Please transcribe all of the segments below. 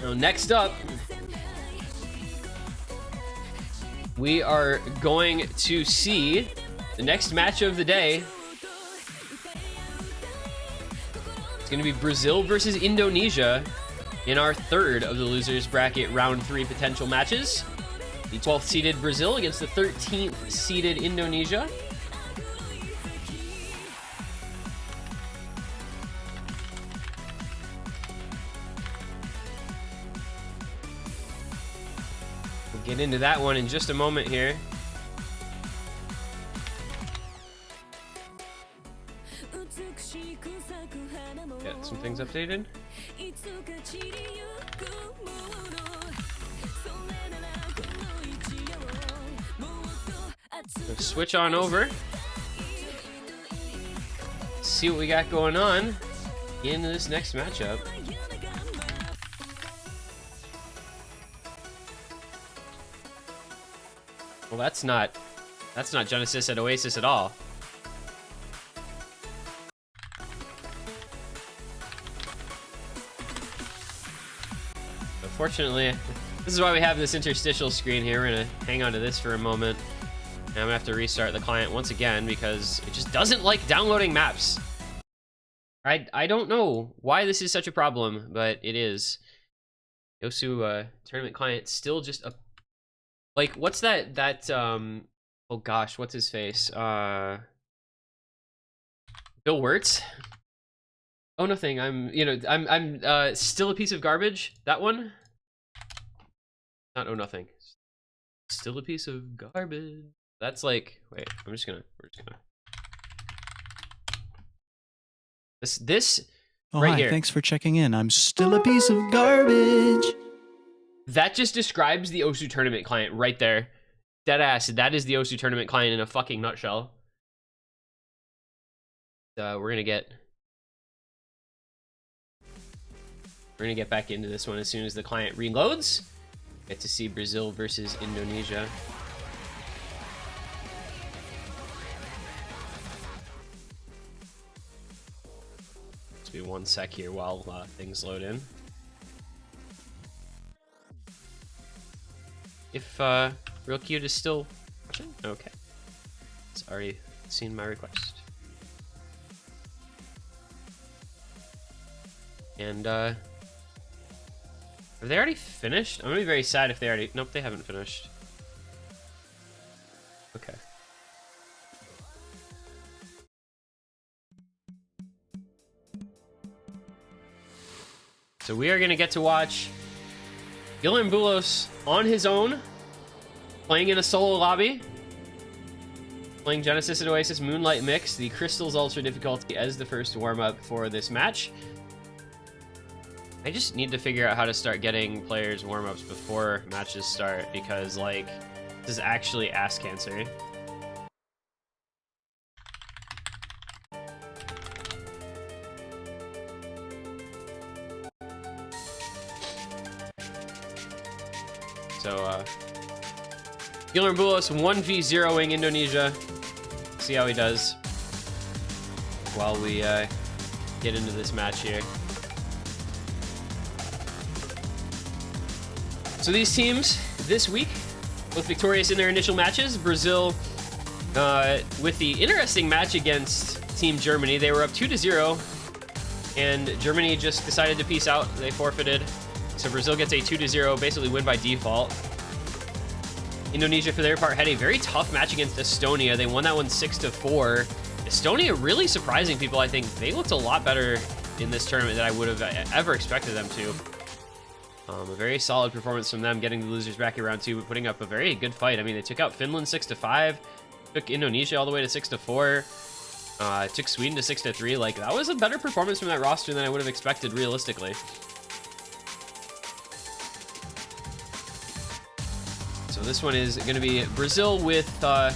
Now, next up, we are going to see the next match of the day. It's going to be Brazil versus Indonesia in our third of the losers bracket round 3 potential matches. The 12th seeded Brazil against the 13th seeded Indonesia. We'll get into that one in just a moment here. Get some things updated. So switch on over. See what we got going on in this next matchup. Well, that's not Genesis at Oasis at all. Fortunately, this is why we have this interstitial screen here. We're gonna hang on to this for a moment. And I'm gonna have to restart the client once again because it just doesn't like downloading maps. I don't know why this is such a problem, but it is. Yosu tournament client still just a like what's that oh gosh, what's his face? Bill Wirtz? Oh nothing, I'm still a piece of garbage. That one? Not oh nothing. Still a piece of garbage. That's like wait, we're just gonna this oh, right hi, here. Thanks for checking in. I'm still a piece of garbage. That just describes the Osu tournament client right there. Deadass, that is the Osu tournament client in a fucking nutshell. We're gonna get back into this one as soon as the client reloads. Get to see Brazil versus Indonesia. Let's be 1 sec here while things load in. If Real Cute is still watching, okay. It's already seen my request. And have they already finished? I'm gonna be very sad if they already... Nope, they haven't finished. Okay. So we are gonna get to watch Guilherme Boulos on his own, playing in a solo lobby, playing Genesis and Oasis Moonlight Mix, the Crystals Ultra difficulty as the first warm-up for this match. I just need to figure out how to start getting players warm-ups before matches start because, like, this is actually ass cancer. So, Guilherme Boulos 1v0ing Indonesia. See how he does while we get into this match here. So these teams this week, both victorious in their initial matches. Brazil with the interesting match against Team Germany. They were up 2-0, and Germany just decided to peace out. They forfeited. So Brazil gets a 2-0, basically win by default. Indonesia, for their part, had a very tough match against Estonia. They won that one 6-4. Estonia really surprising people, I think. They looked a lot better in this tournament than I would have ever expected them to. A very solid performance from them, getting the losers bracket round 2, but putting up a very good fight. I mean, they took out Finland 6-5, took Indonesia all the way to 6-4, took Sweden to 6-3. Like, that was a better performance from that roster than I would have expected realistically. So this one is going to be Brazil with Dada,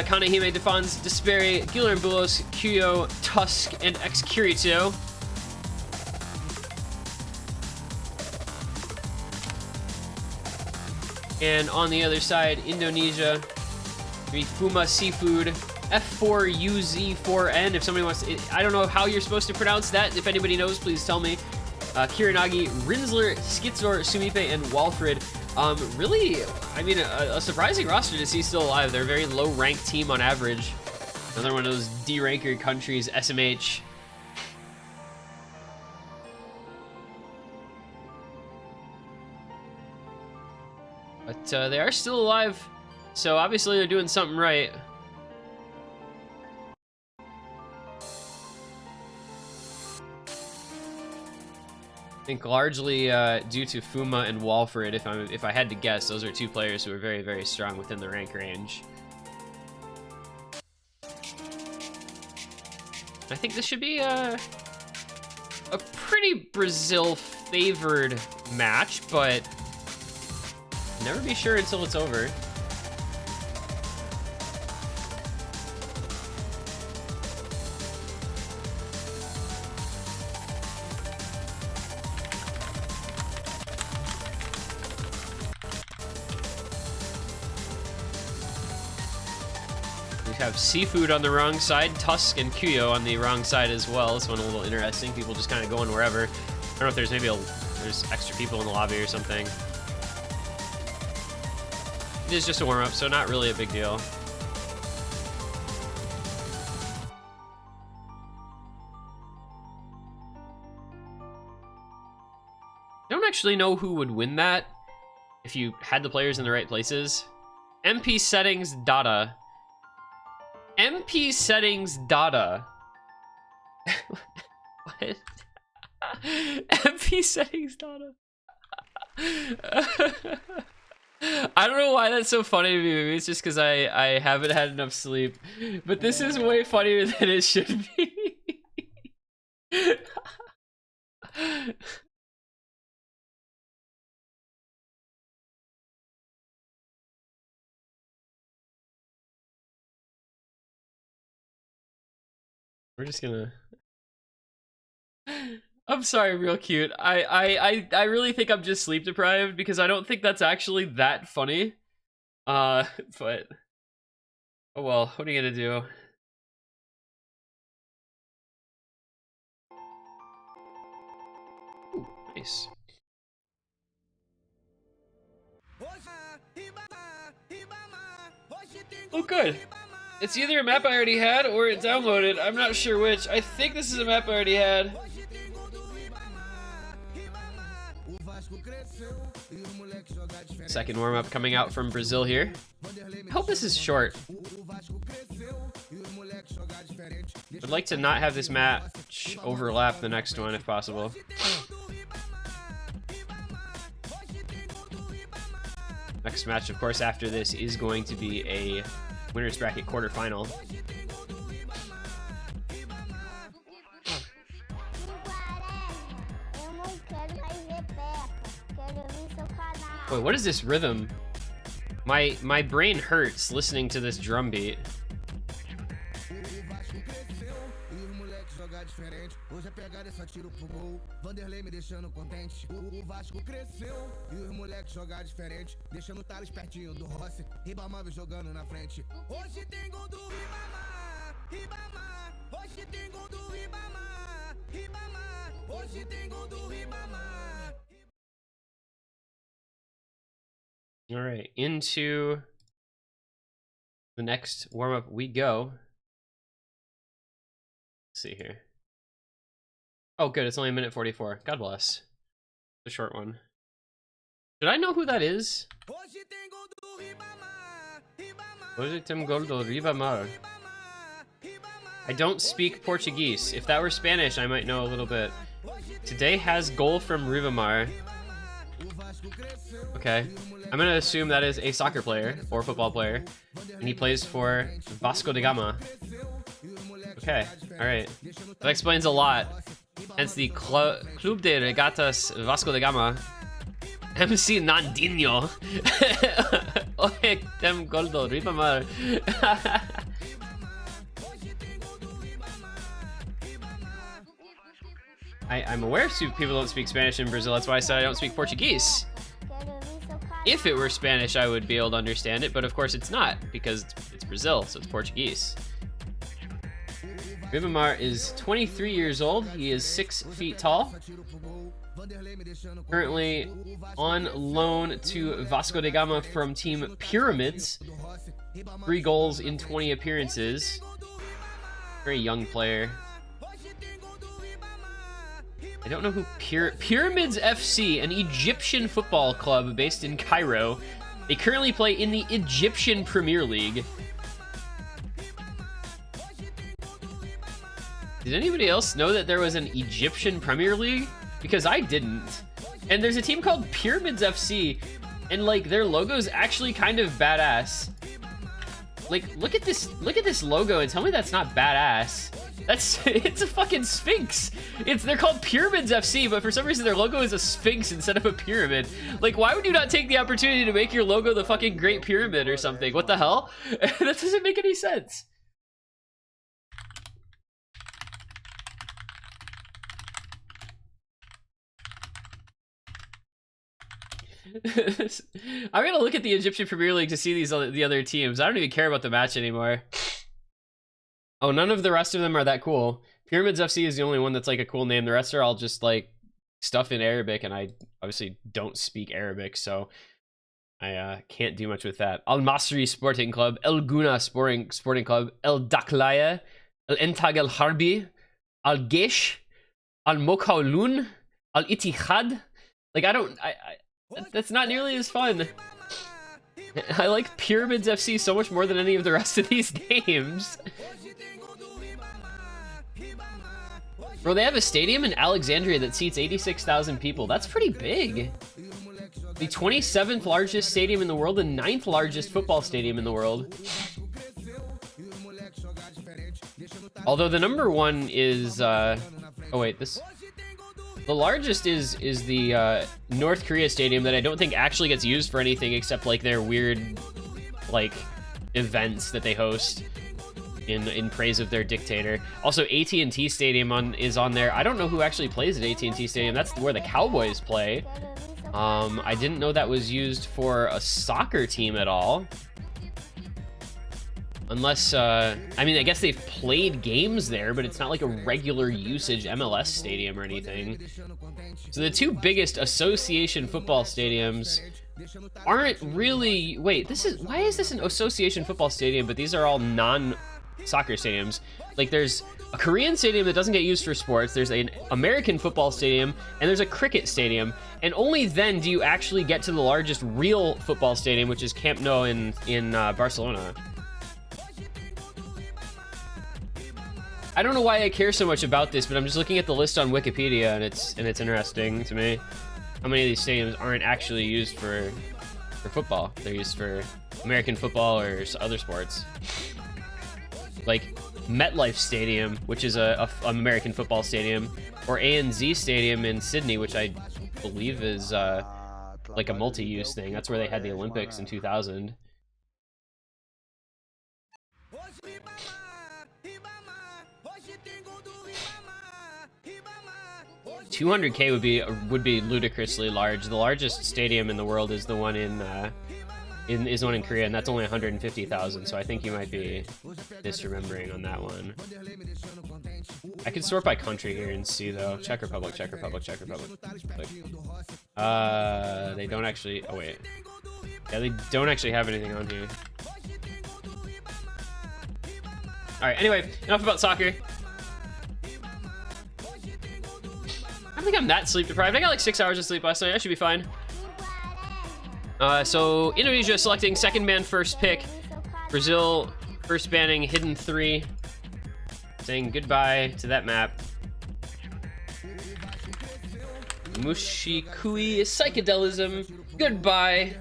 Kanehime, Defans, Desperi, Guilherme Boulos, Kuyo, Tusk, and X-Kirito. And on the other side, Indonesia, Fuma Seafood, F4UZ4N. If somebody wants to, I don't know how you're supposed to pronounce that. If anybody knows, please tell me. Kiranagi, Rinsler, Skizor, Sumipe, and Walfred. Really, I mean, a surprising roster to see still alive. They're a very low-ranked team on average. Another one of those D-ranker countries, SMH. But they are still alive, so obviously they're doing something right. I think largely due to Fuma and Walfred. If I had to guess, those are two players who are very, very strong within the rank range. I think this should be a pretty Brazil-favored match, but never be sure until it's over. We have Seafood on the wrong side, Tusk and Kuyo on the wrong side as well. This one a little interesting. People just kind of going wherever. I don't know if there's maybe there's extra people in the lobby or something. It is just a warm-up, so not really a big deal. I don't actually know who would win that if you had the players in the right places. MP settings data. MP settings data. What? MP settings data. I don't know why that's so funny to me. Maybe it's just because I haven't had enough sleep. But this is way funnier than it should be. We're just gonna... I'm sorry, real cute. I really think I'm just sleep deprived because I don't think that's actually that funny. But oh well, what are you gonna do? Ooh, nice. Oh, good. It's either a map I already had or it downloaded. I'm not sure which. I think this is a map I already had. Second warm-up coming out from Brazil here. I hope this is short. I'd like to not have this match overlap the next one if possible. Next match, of course, after this is going to be a winner's bracket quarterfinal. Wait, what is this rhythm? My brain hurts listening to this drum beat. All right, into the next warm-up we go. Let's see here. Oh, good, it's only 1:44. God bless. A short one. Should I know who that is? Hoje tem gol do Ribamar. I don't speak Portuguese. If that were Spanish, I might know a little bit. Today has goal from Ribamar. Okay. I'm gonna assume that is a soccer player or football player, and he plays for Vasco da Gama. Okay, all right. That explains a lot. Hence the Club de Regatas Vasco da Gama. MC Nandinho. Oye, tem goldo, Ribamar. I'm aware people don't speak Spanish in Brazil. That's why I said I don't speak Portuguese. If it were Spanish, I would be able to understand it, but of course it's not, because it's Brazil, so it's Portuguese. Ribamar is 23 years old. He is 6 feet tall. Currently on loan to Vasco da Gama from Team Pyramids. 3 goals in 20 appearances. Very young player. I don't know who Pyramids FC, an Egyptian football club based in Cairo. They currently play in the Egyptian Premier League. Did anybody else know that there was an Egyptian Premier League? Because I didn't. And there's a team called Pyramids FC, and like their logo's actually kind of badass. Like, look at this logo and tell me that's not badass. It's a fucking sphinx. They're called Pyramids FC, but for some reason their logo is a sphinx instead of a pyramid. Like, why would you not take the opportunity to make your logo the fucking Great Pyramid or something? What the hell? That doesn't make any sense. I'm gonna look at the Egyptian Premier League to see the other teams. I don't even care about the match anymore. Oh, none of the rest of them are that cool. Pyramids FC is the only one that's like a cool name. The rest are all just like stuff in Arabic, and I obviously don't speak Arabic, so I can't do much with that. Al Masri Sporting Club, El Guna Sporting Club, El Daklaya, El Entag El Harbi, Al Gesh, Al Mokaulun, Al Ittihad. Like, that's not nearly as fun. I like Pyramids FC so much more than any of the rest of these names. Bro, they have a stadium in Alexandria that seats 86,000 people. That's pretty big. The 27th largest stadium in the world and 9th largest football stadium in the world. Although the number one is, oh wait, the largest is the North Korea stadium that I don't think actually gets used for anything except like their weird like events that they host in praise of their dictator. Also, AT&T Stadium is on there. I don't know who actually plays at AT&T Stadium. That's where the Cowboys play. I didn't know that was used for a soccer team at all. Unless, I mean, I guess they've played games there, but it's not like a regular usage MLS stadium or anything. So the two biggest association football stadiums aren't really... Wait, why is this an association football stadium, but these are all non-soccer stadiums? Like, there's a Korean stadium that doesn't get used for sports, there's an American football stadium, and there's a cricket stadium. And only then do you actually get to the largest real football stadium, which is Camp Nou in Barcelona. I don't know why I care so much about this, but I'm just looking at the list on Wikipedia, and it's interesting to me how many of these stadiums aren't actually used for football. They're used for American football or other sports. Like MetLife Stadium, which is an American football stadium, or ANZ Stadium in Sydney, which I believe is like a multi-use thing. That's where they had the Olympics in 2000. 200K would be ludicrously large. The largest stadium in the world is the one in Korea, and that's only 150,000. So I think you might be misremembering on that one. I could sort by country here and see though. Czech Republic, Czech Republic, Czech Republic. They don't actually. Oh wait. Yeah, they don't actually have anything on here. All right. Anyway, enough about soccer. I don't think I'm that sleep deprived. I got like 6 hours of sleep last night. I should be fine. So Indonesia selecting second man first pick. Brazil first banning hidden 3. Saying goodbye to that map. Mushikui psychedelism. Goodbye.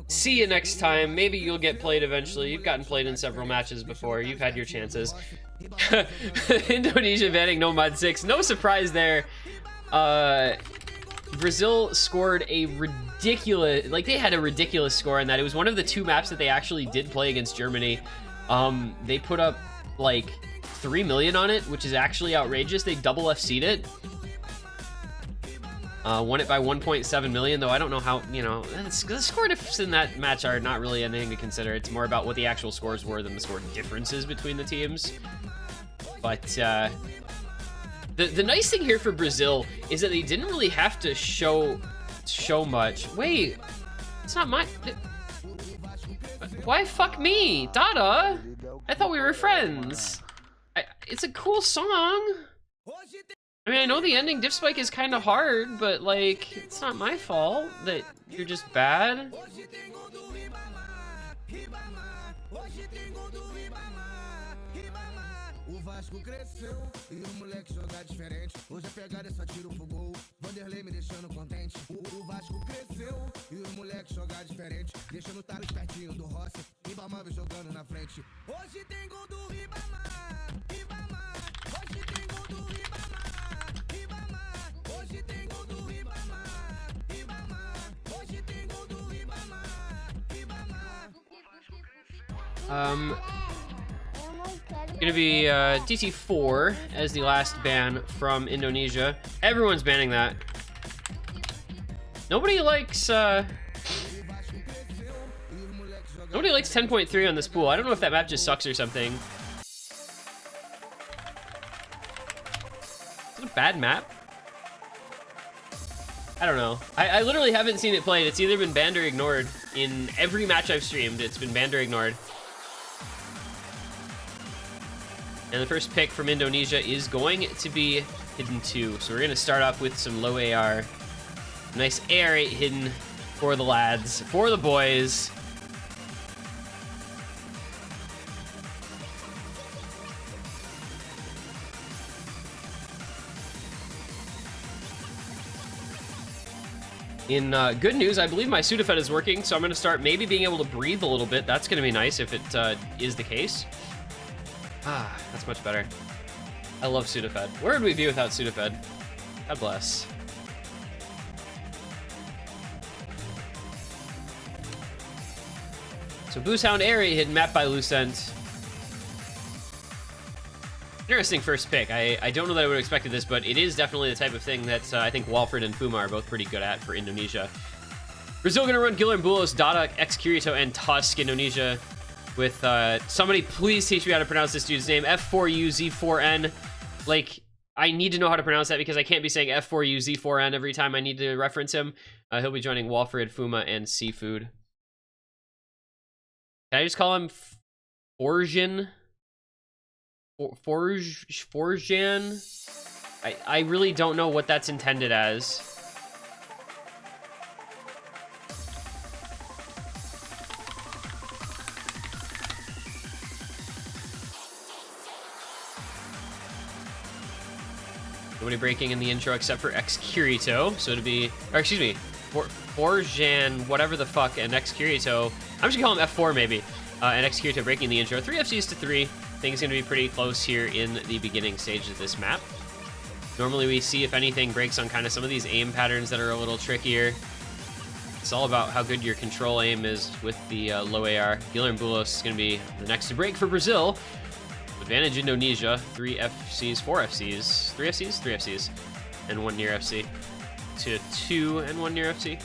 See you next time. Maybe you'll get played eventually. You've gotten played in several matches before. You've had your chances. Indonesia banning Nomad 6. No surprise there. Brazil scored a ridiculous, like they had a ridiculous score in that. It was one of the 2 maps that they actually did play against Germany. They put up like 3 million on it, which is actually outrageous. They double FC'd it. Won it by 1.7 million, though I don't know how, you know, the score differences in that match are not really anything to consider. It's more about what the actual scores were than the score differences between the teams. But the nice thing here for Brazil is that they didn't really have to show much. Wait, it's not my. Why fuck me, Dada? I thought we were friends. It's a cool song. I mean, I know the ending Diff Spike is kind of hard, but like, it's not my fault that you're just bad. Vasco cresceu e o moleque joga diferente. Hoje a pegada é só tiro pro gol. Vanderlei me deixando contente. O Vasco cresceu e o moleque joga diferente. Deixando o Thales pertinho do Rossi. Ribamar jogando na frente. Hoje tem gol do Ribamar. Ribamar. Hoje tem gol do Ribamar. Ribamar. Hoje tem gol do Ribamar. Ribamar. Hoje tem gol do Ribamar. Ribamar. Gonna be DT4 as the last ban from Indonesia. Everyone's banning that. Nobody likes 10.3 on this pool. I don't know if that map just sucks or something. Is it a bad map? I don't know. I literally haven't seen it played. It's either been banned or ignored. In every match I've streamed, it's been banned or ignored. And the first pick from Indonesia is going to be Hidden 2. So we're going to start off with some low AR. Nice AR8 hidden for the lads, for the boys. In good news, I believe my Sudafed is working, so I'm going to start maybe being able to breathe a little bit. That's going to be nice if it is the case. Ah, that's much better. I love Sudafed. Where would we be without Sudafed? God bless. So Boost Hound area hidden map by Lucent. Interesting first pick. I don't know that I would have expected this, but it is definitely the type of thing that I think Walfred and Fuma are both pretty good at for Indonesia. Brazil gonna run Guilherme Bulos, Dada, X Kirito, and Tusk. Indonesia with somebody please teach me how to pronounce this dude's name. F4UZ4N. Like, I need to know how to pronounce that because I can't be saying F4UZ4N every time I need to reference him. He'll be joining Walfred, Fuma, and Seafood. Can I just call him Forjan? Forjan? I really don't know what that's intended as. Nobody breaking in the intro except for X Kirito, so it'd be, or excuse me, Forjan, whatever the fuck, and X Kirito. I'm just gonna call him F4 maybe, and X Kirito breaking the intro. 3 FCs to 3. I think it's gonna be pretty close here in the beginning stage of this map. Normally we see if anything breaks on kind of some of these aim patterns that are a little trickier. It's all about how good your control aim is with the low AR. Guilherme Bulos is gonna be the next to break for Brazil. Advantage Indonesia, 3 FCs, 4 FCs, 3 FCs, 3 FCs, and 1 near FC. To 2 and 1 near FC.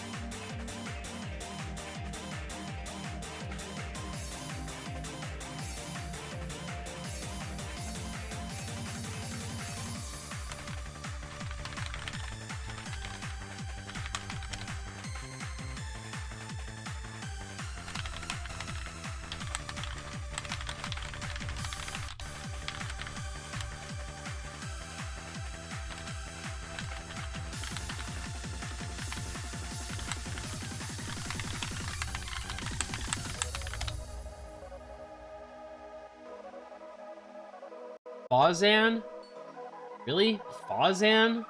Fawzan? Really? Fawzan?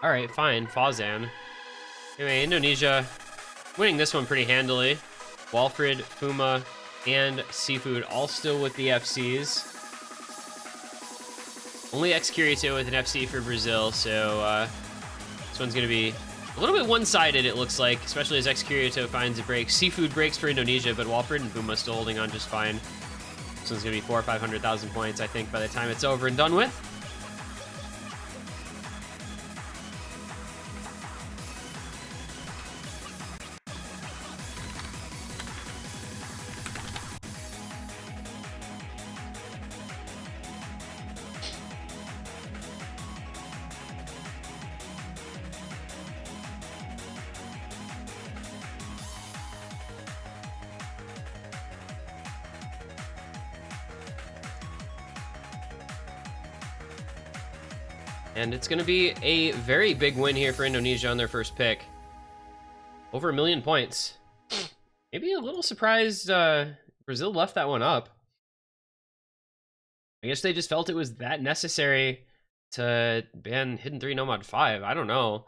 Alright, fine. Fawzan. Anyway, Indonesia winning this one pretty handily. Walfred, Fuma, and Seafood all still with the FCs. Only X Kirito with an FC for Brazil, so this one's going to be a little bit one-sided, it looks like, especially as X Kirito finds a break. Seafood breaks for Indonesia, but Walfred and Fuma still holding on just fine. This one's gonna be 400,000 or 500,000 points, I think, by the time it's over and done with. And it's going to be a very big win here for Indonesia on their first pick. Over 1 million points. Maybe a little surprised Brazil left that one up. I guess they just felt it was that necessary to ban Hidden 3 No Mod 5. I don't know.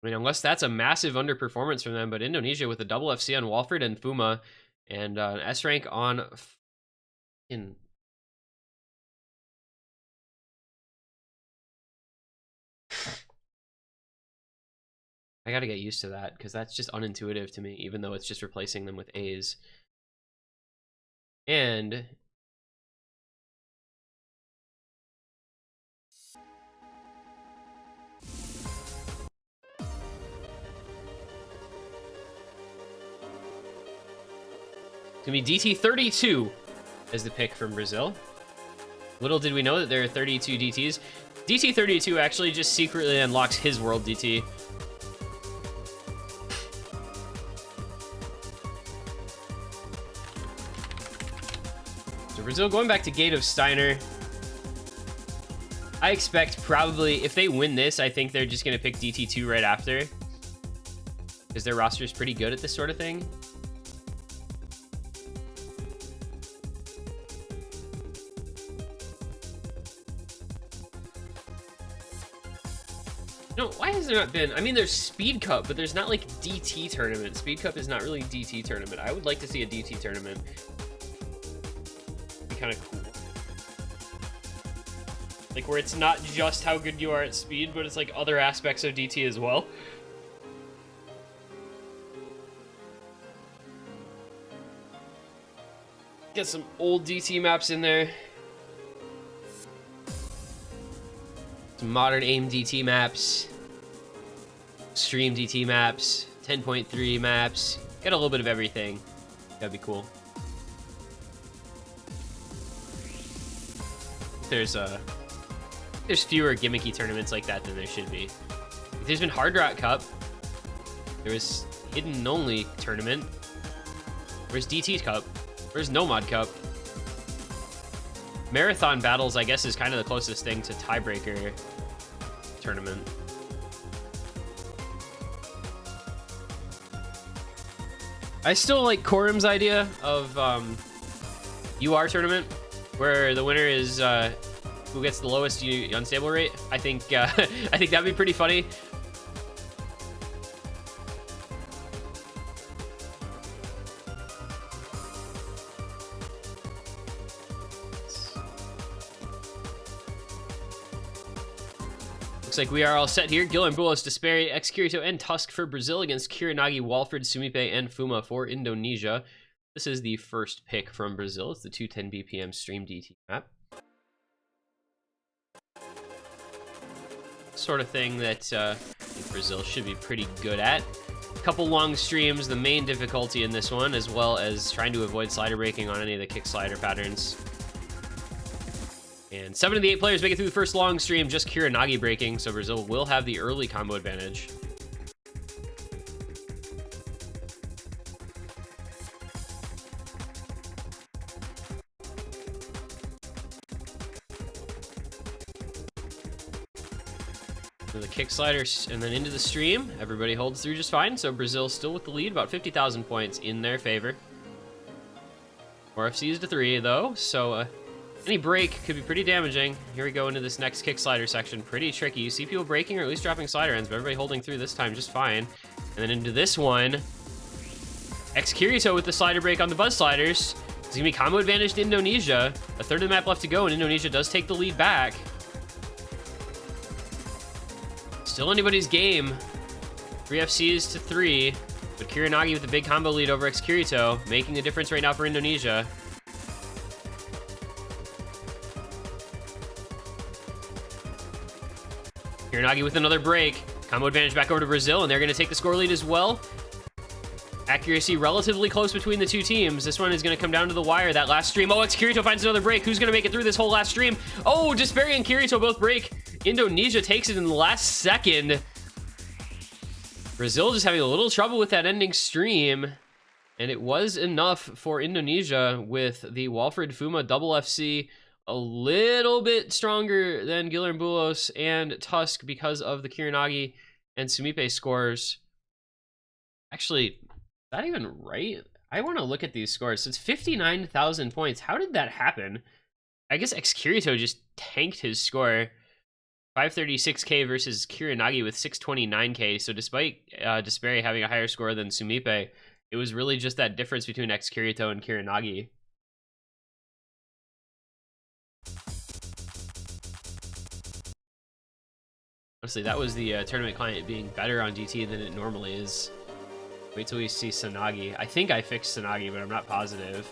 I mean, unless that's a massive underperformance from them, but Indonesia with a double FC on Walford and Fuma and an S rank on I gotta get used to that because that's just unintuitive to me, even though it's just replacing them with A's. And it's gonna be DT32 as the pick from Brazil. Little did we know that there are 32 DTs. DT32 actually just secretly unlocks his world DT. So Brazil going back to Gate of Steiner. I expect probably, if they win this, I think they're just going to pick DT2 right after. Because their roster is pretty good at this sort of thing. No, why has there not been? I mean, there's Speed Cup, but there's not like DT tournament. Speed Cup is not really DT tournament. I would like to see a DT tournament. It'd be kind of cool. Like where it's not just how good you are at speed, but it's like other aspects of DT as well. Get some old DT maps in there. Some modern AIM DT maps. Stream DT maps. 10.3 maps. Get a little bit of everything. That'd be cool. There's fewer gimmicky tournaments like that than there should be. There's been Hard Rock Cup. There was Hidden Only tournament. Where's DT Cup? Where's Nomad Cup? Marathon Battles, I guess, is kind of the closest thing to tiebreaker tournament. I still like Korum's idea of UR tournament, where the winner is who gets the lowest unstable rate. I think I think that'd be pretty funny. Looks like we are all set here. Guilherme, Desperi, Excurito, and Tusk for Brazil against Kiranagi, Walford, Sumipe, and Fuma for Indonesia. This is the first pick from Brazil. It's the 210 BPM stream DT map. Sort of thing that I think Brazil should be pretty good at. A couple long streams, the main difficulty in this one, as well as trying to avoid slider breaking on any of the kick slider patterns. And 7 of the 8 players make it through the first long stream, just Kiranagi breaking, so Brazil will have the early combo advantage. The kick sliders and then into the stream. Everybody holds through just fine, so Brazil still with the lead, about 50,000 points in their favor. More FCs to 3 though, so any break could be pretty damaging. Here we go into this next kick slider section. Pretty tricky. You see people breaking or at least dropping slider ends, but everybody holding through this time just fine. And then into this one, X-Kirito with the slider break on the buzz sliders. It's gonna be combo advantage to Indonesia. A third of the map left to go, and Indonesia does take the lead back. Still anybody's game. 3 FCs to 3, but Kiranagi with the big combo lead over X-Kirito, making the difference right now for Indonesia. Kiranagi with another break. Combo advantage back over to Brazil, and they're going to take the score lead as well. Accuracy relatively close between the two teams. This one is going to come down to the wire. That last stream. Oh, X-Kirito finds another break. Who's going to make it through this whole last stream? Oh, Desperi and Kirito both break. Indonesia takes it in the last second. Brazil just having a little trouble with that ending stream. And it was enough for Indonesia with the Walford Fuma double FC a little bit stronger than Guilherme Boulos and Tusk because of the Kiranagi and Sumipe scores. Actually, is that even right? I want to look at these scores. So it's 59,000 points. How did that happen? I guess X-Kirito just tanked his score. 536k versus Kiranagi with 629k. So despite Desperi having a higher score than Sumipe, it was really just that difference between X-Kirito and Kiranagi. Honestly, that was the tournament client being better on GT than it normally is. Wait till we see Sanagi. I think I fixed Sanagi, but I'm not positive.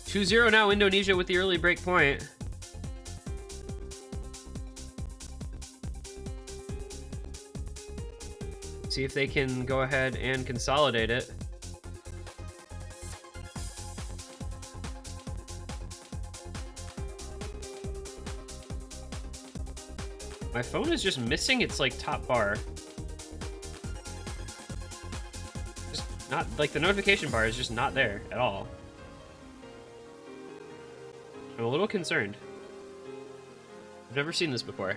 Two-zero now, Indonesia with the early break point. See if they can go ahead and consolidate it. My phone is just missing its like top bar. Just not like the notification bar is just not there at all. I'm a little concerned. I've never seen this before.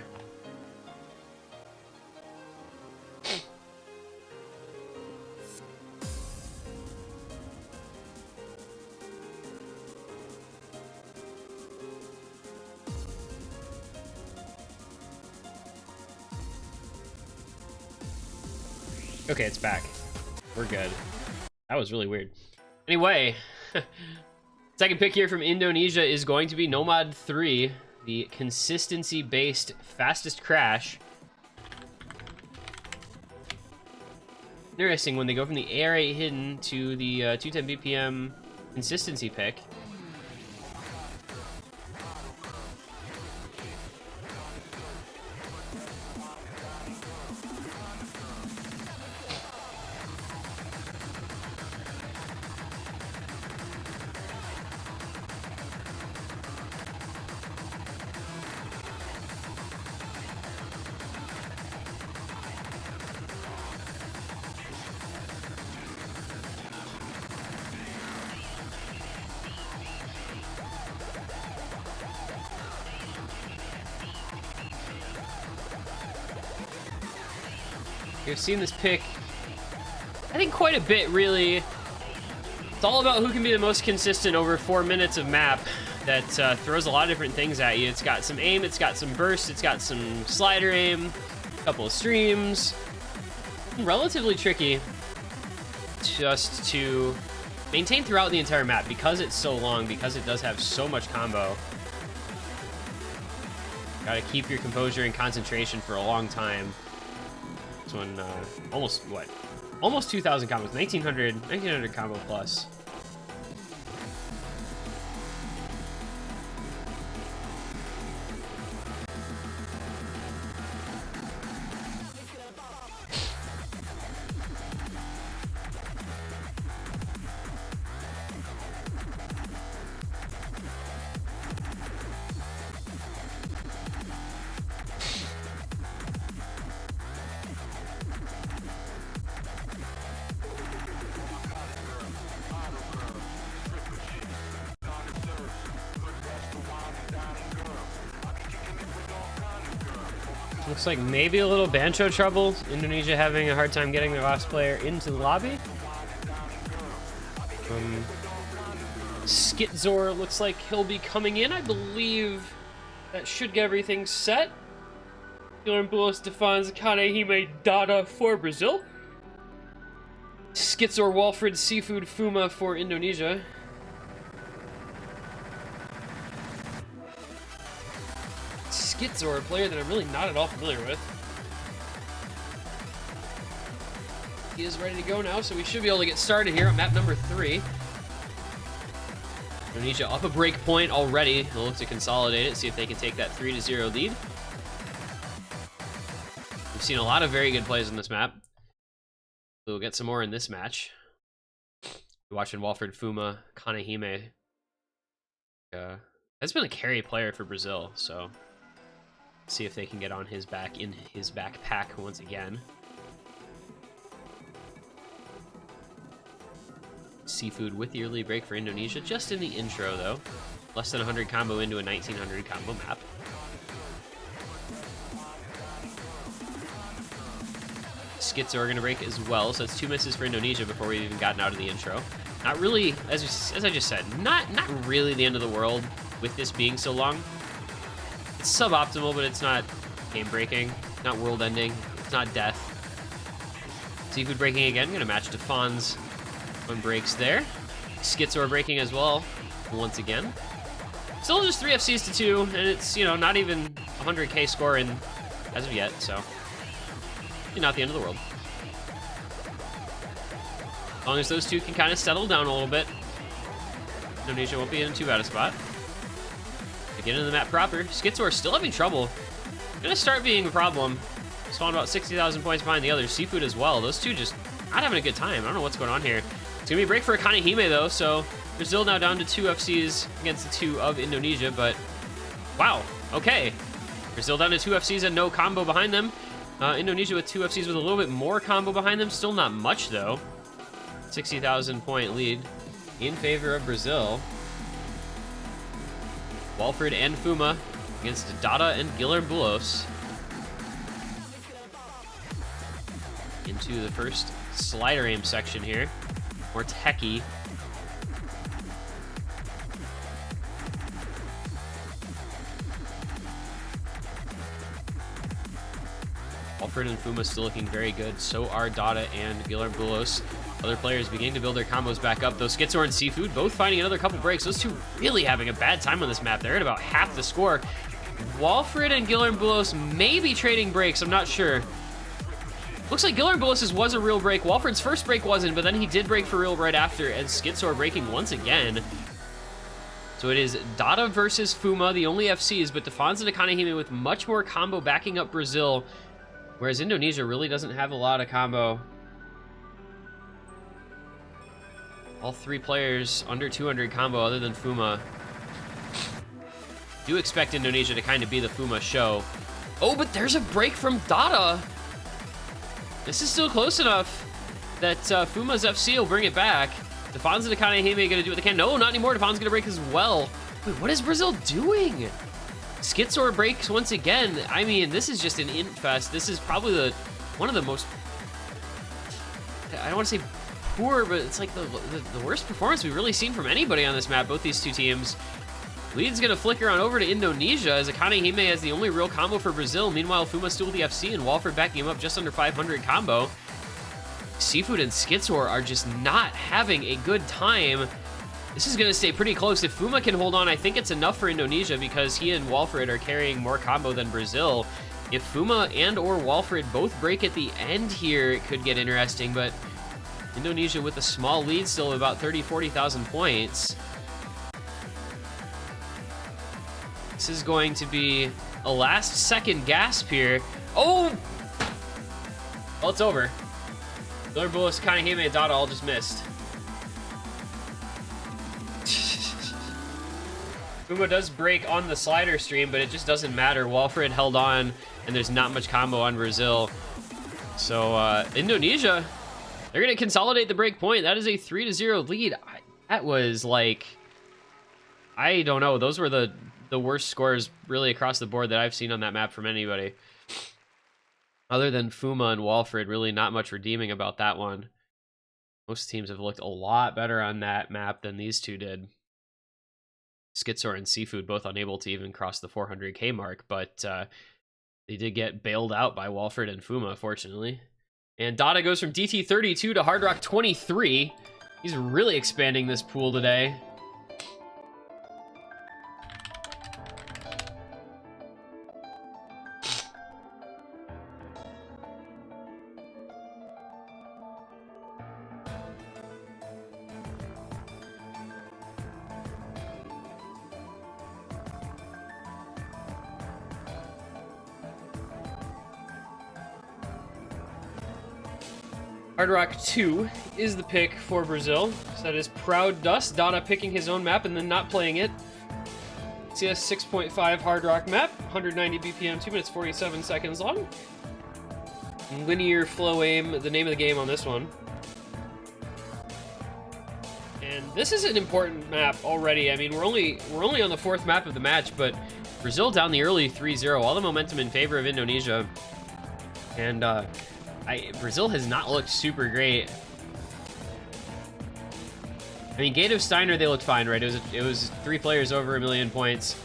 Okay, it's back. We're good. That was really weird. Anyway, second pick here from Indonesia is going to be Nomad 3, the consistency-based fastest crash. Interesting when they go from the AR8 hidden to the 210 BPM consistency pick. We've seen this pick, I think, quite a bit, really. It's all about who can be the most consistent over 4 minutes of map that throws a lot of different things at you. It's got some aim, it's got some burst, it's got some slider aim, a couple of streams. Relatively tricky just to maintain throughout the entire map because it's so long, because it does have so much combo. Gotta keep your composure and concentration for a long time. This one, almost 2,000 combos, 1900 combo plus. Looks like maybe a little Bancho trouble. Indonesia having a hard time getting their last player into the lobby. Skitzor looks like he'll be coming in. I believe that should get everything set. Guilherme Boulos defines Kanehime Dada for Brazil. Skitzor Walfred Seafood Fuma for Indonesia. Skitzor, a player that I'm really not at all familiar with. He is ready to go now, so we should be able to get started here on map number 3. Indonesia up a break point already. They'll look to consolidate it, see if they can take that 3-0 lead. We've seen a lot of very good plays on this map. We'll get some more in this match. Watching Walfred, Fuma, Kanehime. Has been a carry player for Brazil, so see if they can get on his back in his backpack once again. Seafood with the early break for Indonesia, just in the intro though. Less than 100 combo into a 1900 combo map. Schizo are going to break as well, so it's 2 misses for Indonesia before we've even gotten out of the intro. Not really, as I just said, not really the end of the world with this being so long. It's suboptimal, but it's not game-breaking, not world-ending, it's not death. Seafood breaking again, going to match Defon's 1 breaks there. Schizo are breaking as well, once again. Still just 3 FCs to 2, and it's, you know, not even 100k score in as of yet, so not the end of the world. As long as those two can kind of settle down a little bit, Indonesia won't be in too bad a spot. To get into the map proper, Schizo are still having trouble. Gonna start being a problem. Spawn about 60,000 points behind the others. Seafood as well. Those two just not having a good time. I don't know what's going on here. It's gonna be a break for Kanehime though, so Brazil now down to 2 FCs against the 2 of Indonesia, but wow, okay. Brazil down to 2 FCs and no combo behind them. Indonesia with 2 FCs with a little bit more combo behind them. Still not much, though. 60,000 point lead in favor of Brazil. Walfred and Fuma against Dada and Guilherme Bulos. Into the first slider aim section here. More techie. Walfred and Fuma still looking very good. So are Dada and Guilherme Bulos. Other players beginning to build their combos back up. Though Schizo and Seafood both finding another couple breaks. Those two really having a bad time on this map. They're at about half the score. Walfred and Guilherme Bulos may be trading breaks. I'm not sure. Looks like Guilherme Bulos' was a real break. Walfred's first break wasn't, but then he did break for real right after. And Schizo are breaking once again. So it is Dada versus Fuma, the only FCs, but Defon's and Kanehime with much more combo backing up Brazil. Whereas Indonesia really doesn't have a lot of combo. All 3 players under 200 combo other than Fuma. Do expect Indonesia to kind of be the Fuma show. Oh, but there's a break from Dada. This is still close enough that Fuma's FC will bring it back. Defon's and Kanehime going to do what they can. No, not anymore. Defon's going to break as well. Wait, what is Brazil doing? Schizo breaks once again. I mean, this is just an int fest. This is probably one of the most, I don't want to say poor, but it's like the worst performance we've really seen from anybody on this map, both these two teams. Lead's gonna flicker on over to Indonesia as Kanehime has the only real combo for Brazil. Meanwhile, Fuma still with the FC and Walfred backing him up just under 500 combo. Seafood and Schizo are just not having a good time. This is going to stay pretty close. If Fuma can hold on, I think it's enough for Indonesia because he and Walfred are carrying more combo than Brazil. If Fuma and or Walfred both break at the end here, it could get interesting, but Indonesia with a small lead still of about 40,000 points. This is going to be a last-second gasp here. Oh! Well, it's over. Guilherme Bulos, Kanehime, and Dada all just missed. Fuma does break on the slider stream, but it just doesn't matter. Walfred held on, and there's not much combo on Brazil. So, Indonesia, they're going to consolidate the break point. That is a 3-0 lead. That was like, I don't know. Those were the worst scores really across the board that I've seen on that map from anybody. Other than Fuma and Walfred, really not much redeeming about that one. Most teams have looked a lot better on that map than these two did. Schizo and Seafood both unable to even cross the 400k mark, but they did get bailed out by Walfred and Fuma, fortunately. And Dada goes from DT 32 to Hard Rock 23. He's really expanding this pool today. Hard Rock 2 is the pick for Brazil. So That is Proud Dust. Donna picking his own map and then not playing it. CS 6.5 Hard Rock map, 190 BPM, 2 minutes 47 seconds long. Linear flow aim, the name of the game on this one. And this is an important map already. I mean, we're only on the 4th map of the match, but Brazil down the early 3-0, all the momentum in favor of Indonesia. And Brazil has not looked super great. I mean, Gate of Steiner, they looked fine, right? It was 3 players over 1,000,000 points.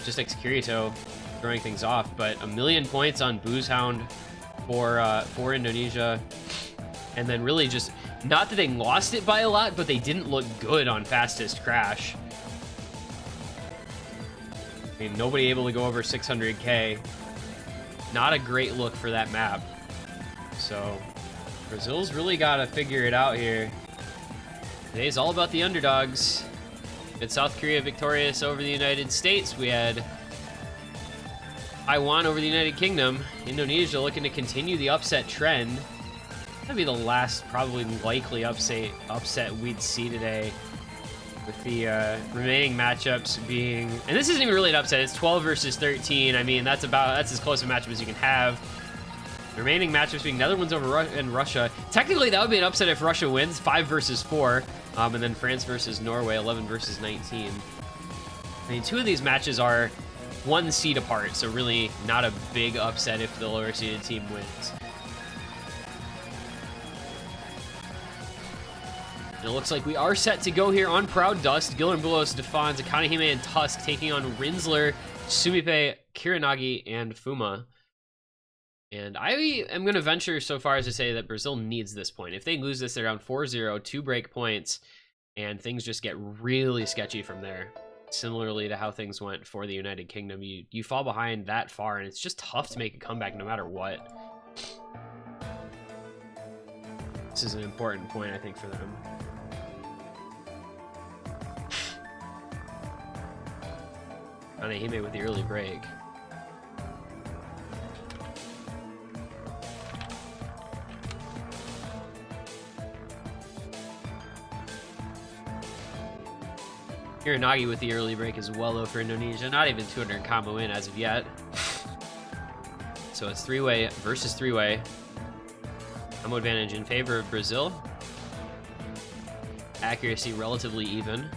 Just like Kirito throwing things off, but 1,000,000 points on Boozehound for Indonesia. And then really just, not that they lost it by a lot, but they didn't look good on Fastest Crash. I mean, nobody able to go over 600k. Not a great look for that map. So Brazil's really got to figure it out here. Today's all about the underdogs. With South Korea victorious over the United States, we had Taiwan over the United Kingdom. Indonesia looking to continue the upset trend. That'd be the last probably likely upset we'd see today, with the remaining matchups being, and this isn't even really an upset, it's 12 versus 13. I mean, that's as close a matchup as you can have. The remaining matchups being Netherlands over Russia. Technically, that would be an upset if Russia wins, 5 versus 4. And then France versus Norway, 11 versus 19. I mean, 2 of these matches are 1 seed apart, so really not a big upset if the lower seeded team wins. And it looks like we are set to go here on Proud Dust. Gillerbulos, Defans, Akanehime, and Tusk taking on Rinsler, Sumipe, Kiranagi, and Fuma. And I am going to venture so far as to say that Brazil needs this point. If they lose this, they're down 4-0, 2 break points, and things just get really sketchy from there. Similarly to how things went for the United Kingdom, you fall behind that far, and it's just tough to make a comeback no matter what. This is an important point, I think, for them. Akanehime with the early break. Kiranagi with the early break as well, though, for Indonesia. Not even 200 combo in as of yet. So it's 3-way versus 3-way. Combo advantage in favor of Brazil. Accuracy relatively even.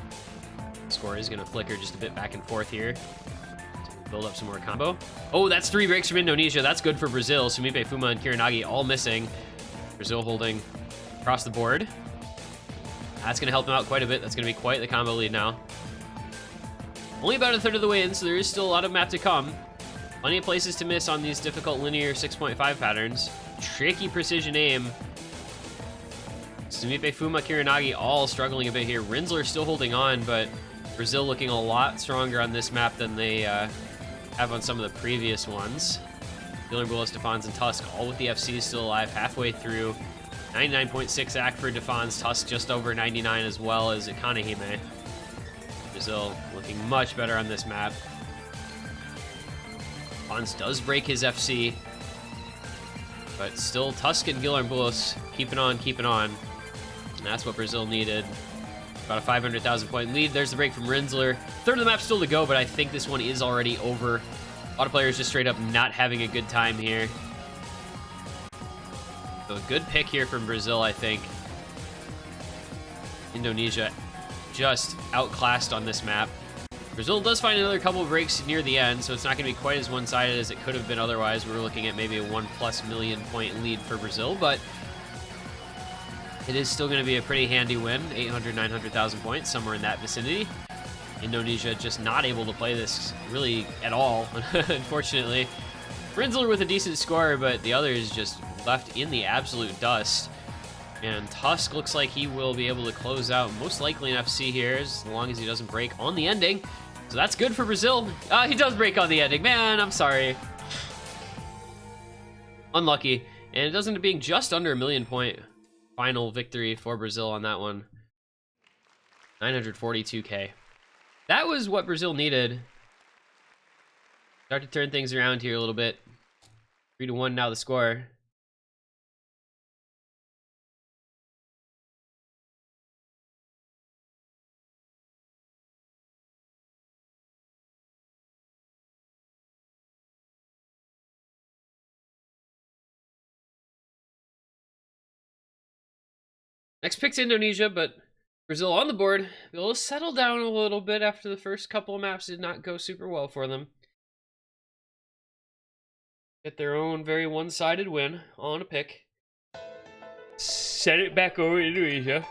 Score is going to flicker just a bit back and forth here. So build up some more combo. Oh, that's 3 breaks from Indonesia. That's good for Brazil. Sumipe, Fuma, and Kiranagi all missing. Brazil holding across the board. That's going to help him out quite a bit. That's going to be quite the combo lead now. Only about 1/3 of the way in, so there is still a lot of map to come. Plenty of places to miss on these difficult linear 6.5 patterns. Tricky precision aim. Sumipe, Fuma, Kiranagi all struggling a bit here. Rinsler still holding on, but Brazil looking a lot stronger on this map than they have on some of the previous ones. Gillerbulos, Defans, and Tusk all with the FCs still alive halfway through. 99.6 AC for Defans, Tusk just over 99 as well as Akanehime. Brazil looking much better on this map. Defans does break his FC, but still Tusk and Gillerbulos keeping on. And that's what Brazil needed. About a 500,000 point lead. There's the break from Rinsler. 1/3 of the map still to go, but I think this one is already over. A lot of players just straight up not having a good time here. So a good pick here from Brazil, I think. Indonesia just outclassed on this map. Brazil does find another couple of breaks near the end, so it's not going to be quite as one-sided as it could have been otherwise. We were looking at maybe a 1+ million point lead for Brazil, but it is still going to be a pretty handy win. 800, 900,000 points, somewhere in that vicinity. Indonesia just not able to play this really at all, unfortunately. Rinsler with a decent score, but the others just left in the absolute dust. And Tusk looks like he will be able to close out most likely an FC here, as long as he doesn't break on the ending. So that's good for Brazil. He does break on the ending. Man, I'm sorry. Unlucky. And it does end up being just under a 1,000,000 point final victory for Brazil on that one. 942k. That was what Brazil needed. Start to turn things around here a little bit. 3-1 now the score. Next pick's Indonesia, but Brazil on the board. They'll settle down a little bit after the first couple of maps did not go super well for them. Get their own very one-sided win on a pick. Send it back over to Indonesia.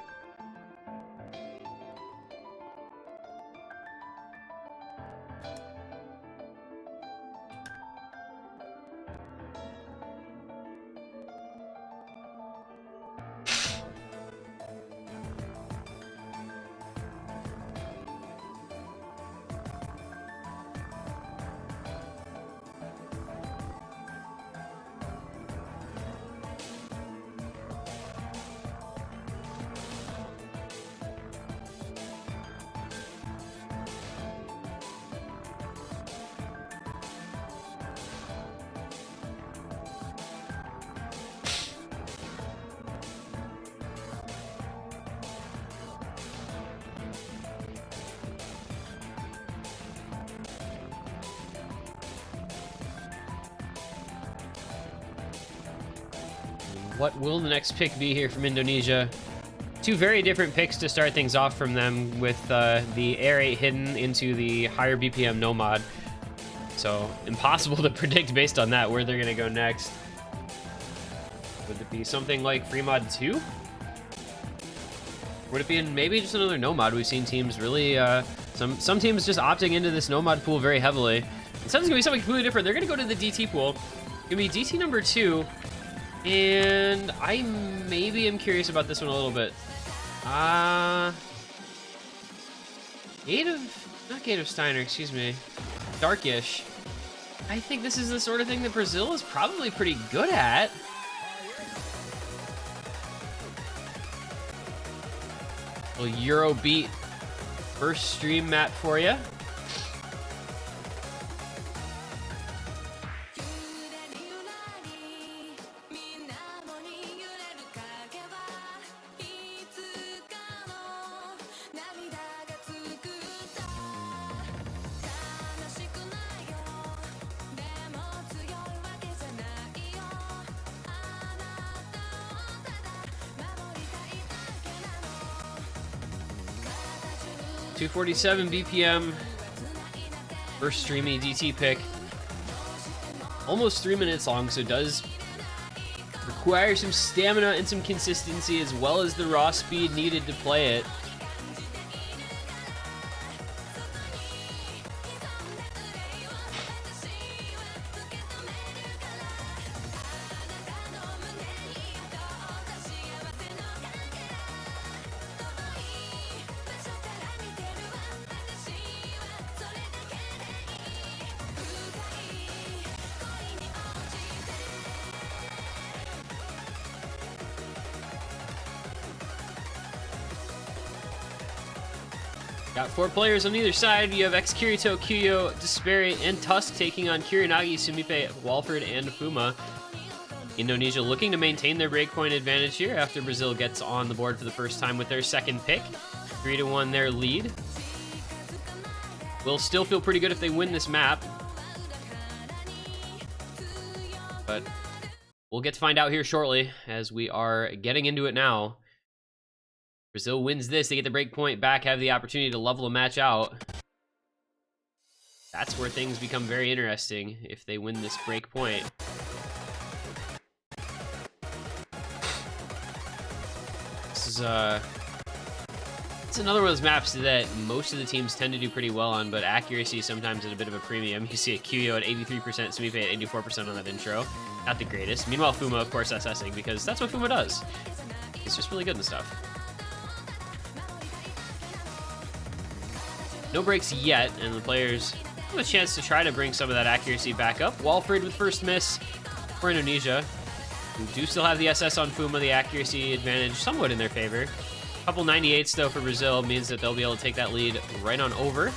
What will the next pick be here from Indonesia? Two very different picks to start things off from them, with the Air 8 hidden into the higher BPM no mod. So impossible to predict based on that where they're going to go next. Would it be something like free mod 2? Would it be maybe just another no mod? We've seen teams really, some teams just opting into this no mod pool very heavily. It sounds going to be something completely different. They're going to go to the DT pool. It's going to be DT number 2. And I maybe am curious about this one a little bit. Gate of Steiner, excuse me. Darkish. I think this is the sort of thing that Brazil is probably pretty good at. A little Eurobeat first stream map for you. .247 BPM, first streamy DT pick. Almost 3 minutes long, so it does require some stamina and some consistency as well as the raw speed needed to play it. Got 4 players on either side. You have X-Kirito, Kuyo, Desperi, and Tusk taking on Kirinagi, Sumipe, Walford, and Fuma. Indonesia looking to maintain their breakpoint advantage here after Brazil gets on the board for the first time with their second pick. 3-1 their lead. Will still feel pretty good if they win this map. But we'll get to find out here shortly as we are getting into it now. Brazil wins this, they get the break point back, have the opportunity to level a match out. That's where things become very interesting if they win this break point. This is it's another one of those maps that most of the teams tend to do pretty well on, but accuracy sometimes at a bit of a premium. You see a Kuyo at 83%, Sumipe at 84% on that intro. Not the greatest. Meanwhile, Fuma, of course, SSing, because that's what Fuma does. It's just really good and stuff. No breaks yet, and the players have a chance to try to bring some of that accuracy back up. Walford with first miss for Indonesia, who do still have the SS on Fuma, the accuracy advantage somewhat in their favor. A couple 98s, though, for Brazil means that they'll be able to take that lead right on over.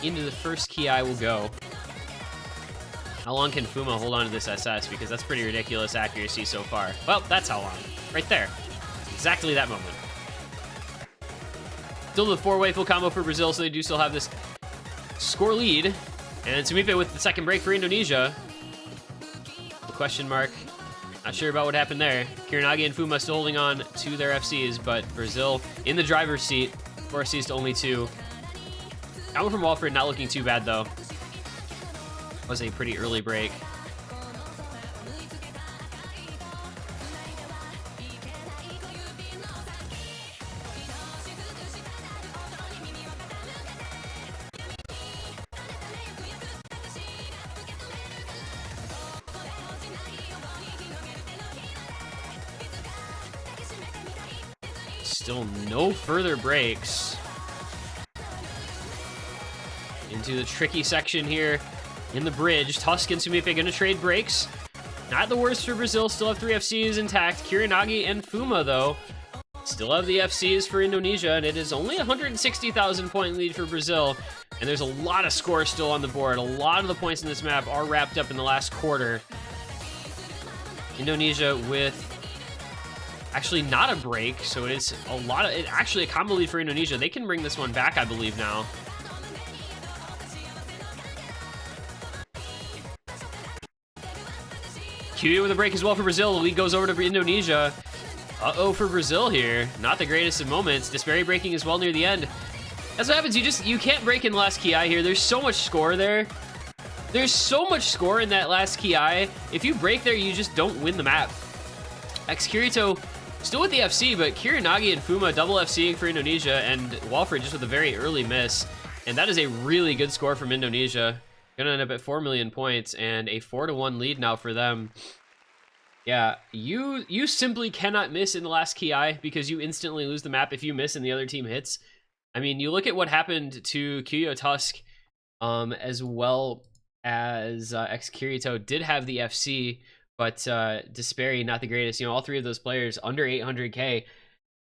Into the first key I will go. How long can Fuma hold on to this SS? Because that's pretty ridiculous accuracy so far. Well, that's how long. Right there. Exactly that moment. Still the 4-way full combo for Brazil, so they do still have this score lead. And Sumipe with the second break for Indonesia. The question mark Not sure about what happened there. Kiranagi and Fuma still holding on to their FCs, but Brazil in the driver's seat. 4 FCs to only 2. Combo from Walford not looking too bad, though. Was a pretty early break. Still no further breaks. Into the tricky section here in the bridge. Tusk and Sumipe gonna trade breaks. Not the worst for Brazil, still have 3 FCs intact. Kiranagi and Fuma, though, still have the FCs for Indonesia, and it is only a 160,000 point lead for Brazil. And there's a lot of scores still on the board. A lot of the points in this map are wrapped up in the last quarter. Indonesia with actually not a break, so it is a lot of actually a combo lead for Indonesia. They can bring this one back, I believe, now. QU with a break as well for Brazil. The lead goes over to Indonesia. Uh-oh for Brazil here. Not the greatest of moments. Desperi breaking as well near the end. That's what happens. You can't break in the last Ki here. There's so much score there. There's so much score in that last Ki. If you break there, you just don't win the map. Kirito still with the FC, but Kiranagi and Fuma double FCing for Indonesia, and Walford just with a very early miss. And that is a really good score from Indonesia. Gonna end up at 4 million points and a 4-1 lead now for them. Yeah, you simply cannot miss in the last Ki because you instantly lose the map if you miss and the other team hits. I mean, you look at what happened to Kyo Tusk, as well as Kirito did have the FC, but Desperi not the greatest. You know, all 3 of those players under 800k,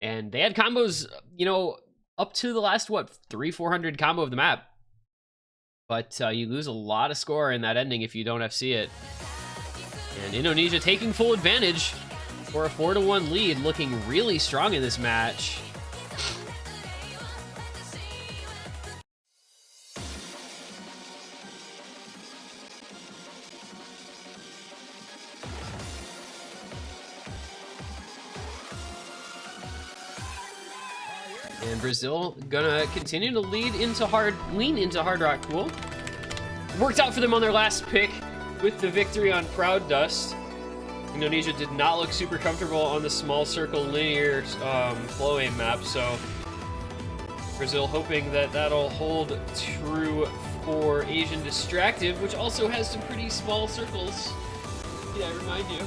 and they had combos, you know, up to the last, what, 300-400 combo of the map. But you lose a lot of score in that ending if you don't FC it. And Indonesia taking full advantage for a 4-1 lead, looking really strong in this match. And Brazil gonna continue to lean into Hard Rock Pool. Worked out for them on their last pick with the victory on Proud Dust. Indonesia did not look super comfortable on the small circle linear flow aim map, so Brazil hoping that that'll hold true for Asian Distractive, which also has some pretty small circles. Yeah, I remind you.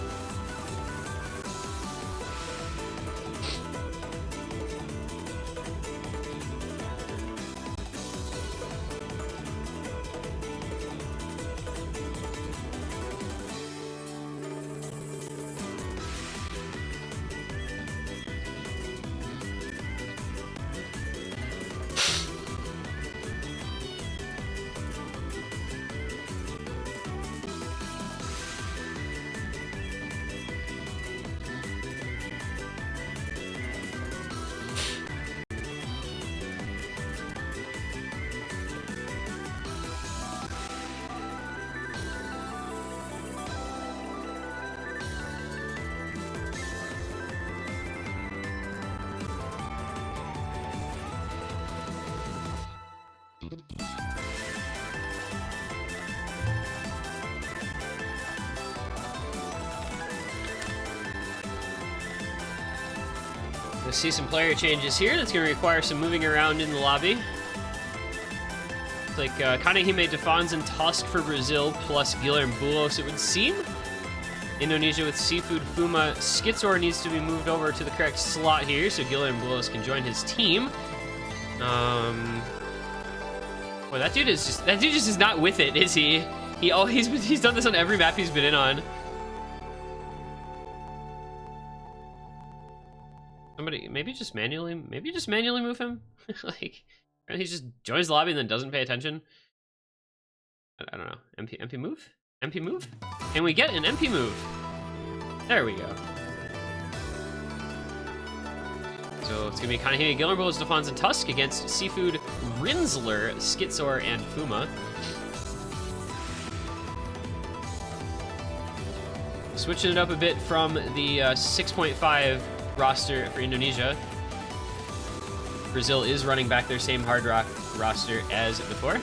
We'll see some player changes here. That's going to require some moving around in the lobby. It's like Kanehime, Defans, and Tusk for Brazil, plus Guilherme Bulos, it would seem. Indonesia with Seafood, Fuma, Skitsor needs to be moved over to the correct slot here, so Guilherme Bulos can join his team. Boy, that dude just is not with it, is he? He's done this on every map he's been in on. Somebody maybe just manually move him. Like, he just joins the lobby and then doesn't pay attention. I don't know. MP move? MP move? Can we get an MP move? There we go. So it's gonna be Kanehime, Guilherme Bulos, Defans, and Tusk against Seafood, Rinsler, Skitsor, and Fuma. Switching it up a bit from the 6.5 roster for Indonesia. Brazil is running back their same Hard Rock roster as before.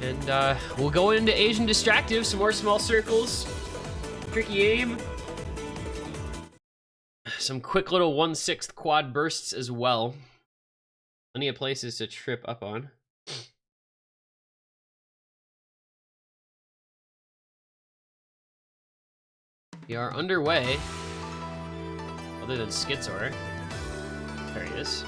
And we'll go into Asian Distractive, some more small circles, tricky aim, some quick little 1/6 quad bursts as well. Plenty of places to trip up on. We are underway, other than Schizoer. There he is.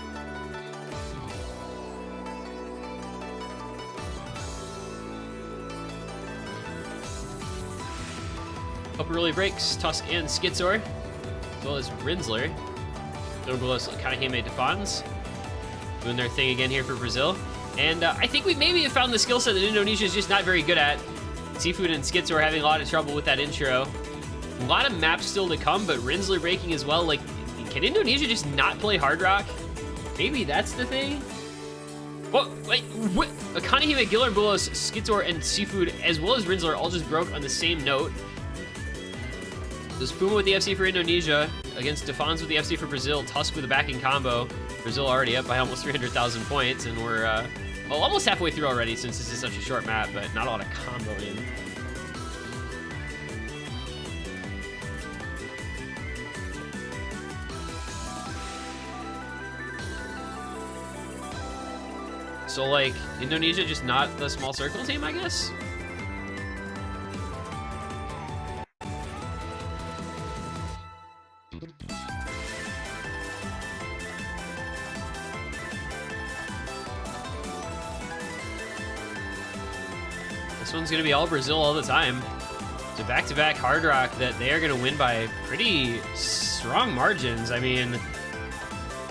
Couple early breaks, Tusk and Schizoer, as well as Rinsler. Nobulos Kanahime Defans doing their thing again here for Brazil. And I think we maybe have found the skill set that Indonesia is just not very good at. Seafood and Schizoer are having a lot of trouble with that intro. A lot of maps still to come, but Rinsler breaking as well. Like, can Indonesia just not play Hard Rock? Maybe that's the thing? Oh, wait, what? Kanahime, Bulos, Schizoer, and Seafood, as well as Rinsler, all just broke on the same note. There's Puma with the FC for Indonesia against Defans with the FC for Brazil. Tusk with a backing combo. Brazil already up by almost 300,000 points, and we're well, almost halfway through already since this is such a short map, but not a lot of comboing. So, like, Indonesia just not the small circle team, I guess? This one's going to be all Brazil all the time. It's a back-to-back Hard Rock that they are going to win by pretty strong margins. I mean,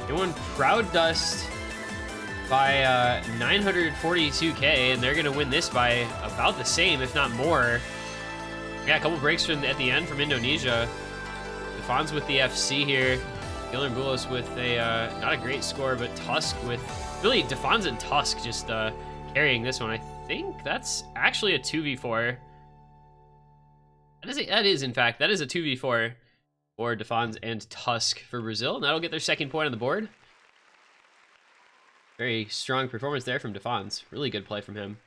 they won Proud Dust by 942k, and they're going to win this by about the same, if not more. Yeah, a couple breaks at the end from Indonesia. Defans with the FC here. Guilherme Bulos with a, not a great score, but Tusk with, really, Defans and Tusk just carrying this one. I think that's actually a 2v4. That is, in fact, that is a 2v4 for Defans and Tusk for Brazil, and that'll get their second point on the board. Very strong performance there from Defans. Really good play from him.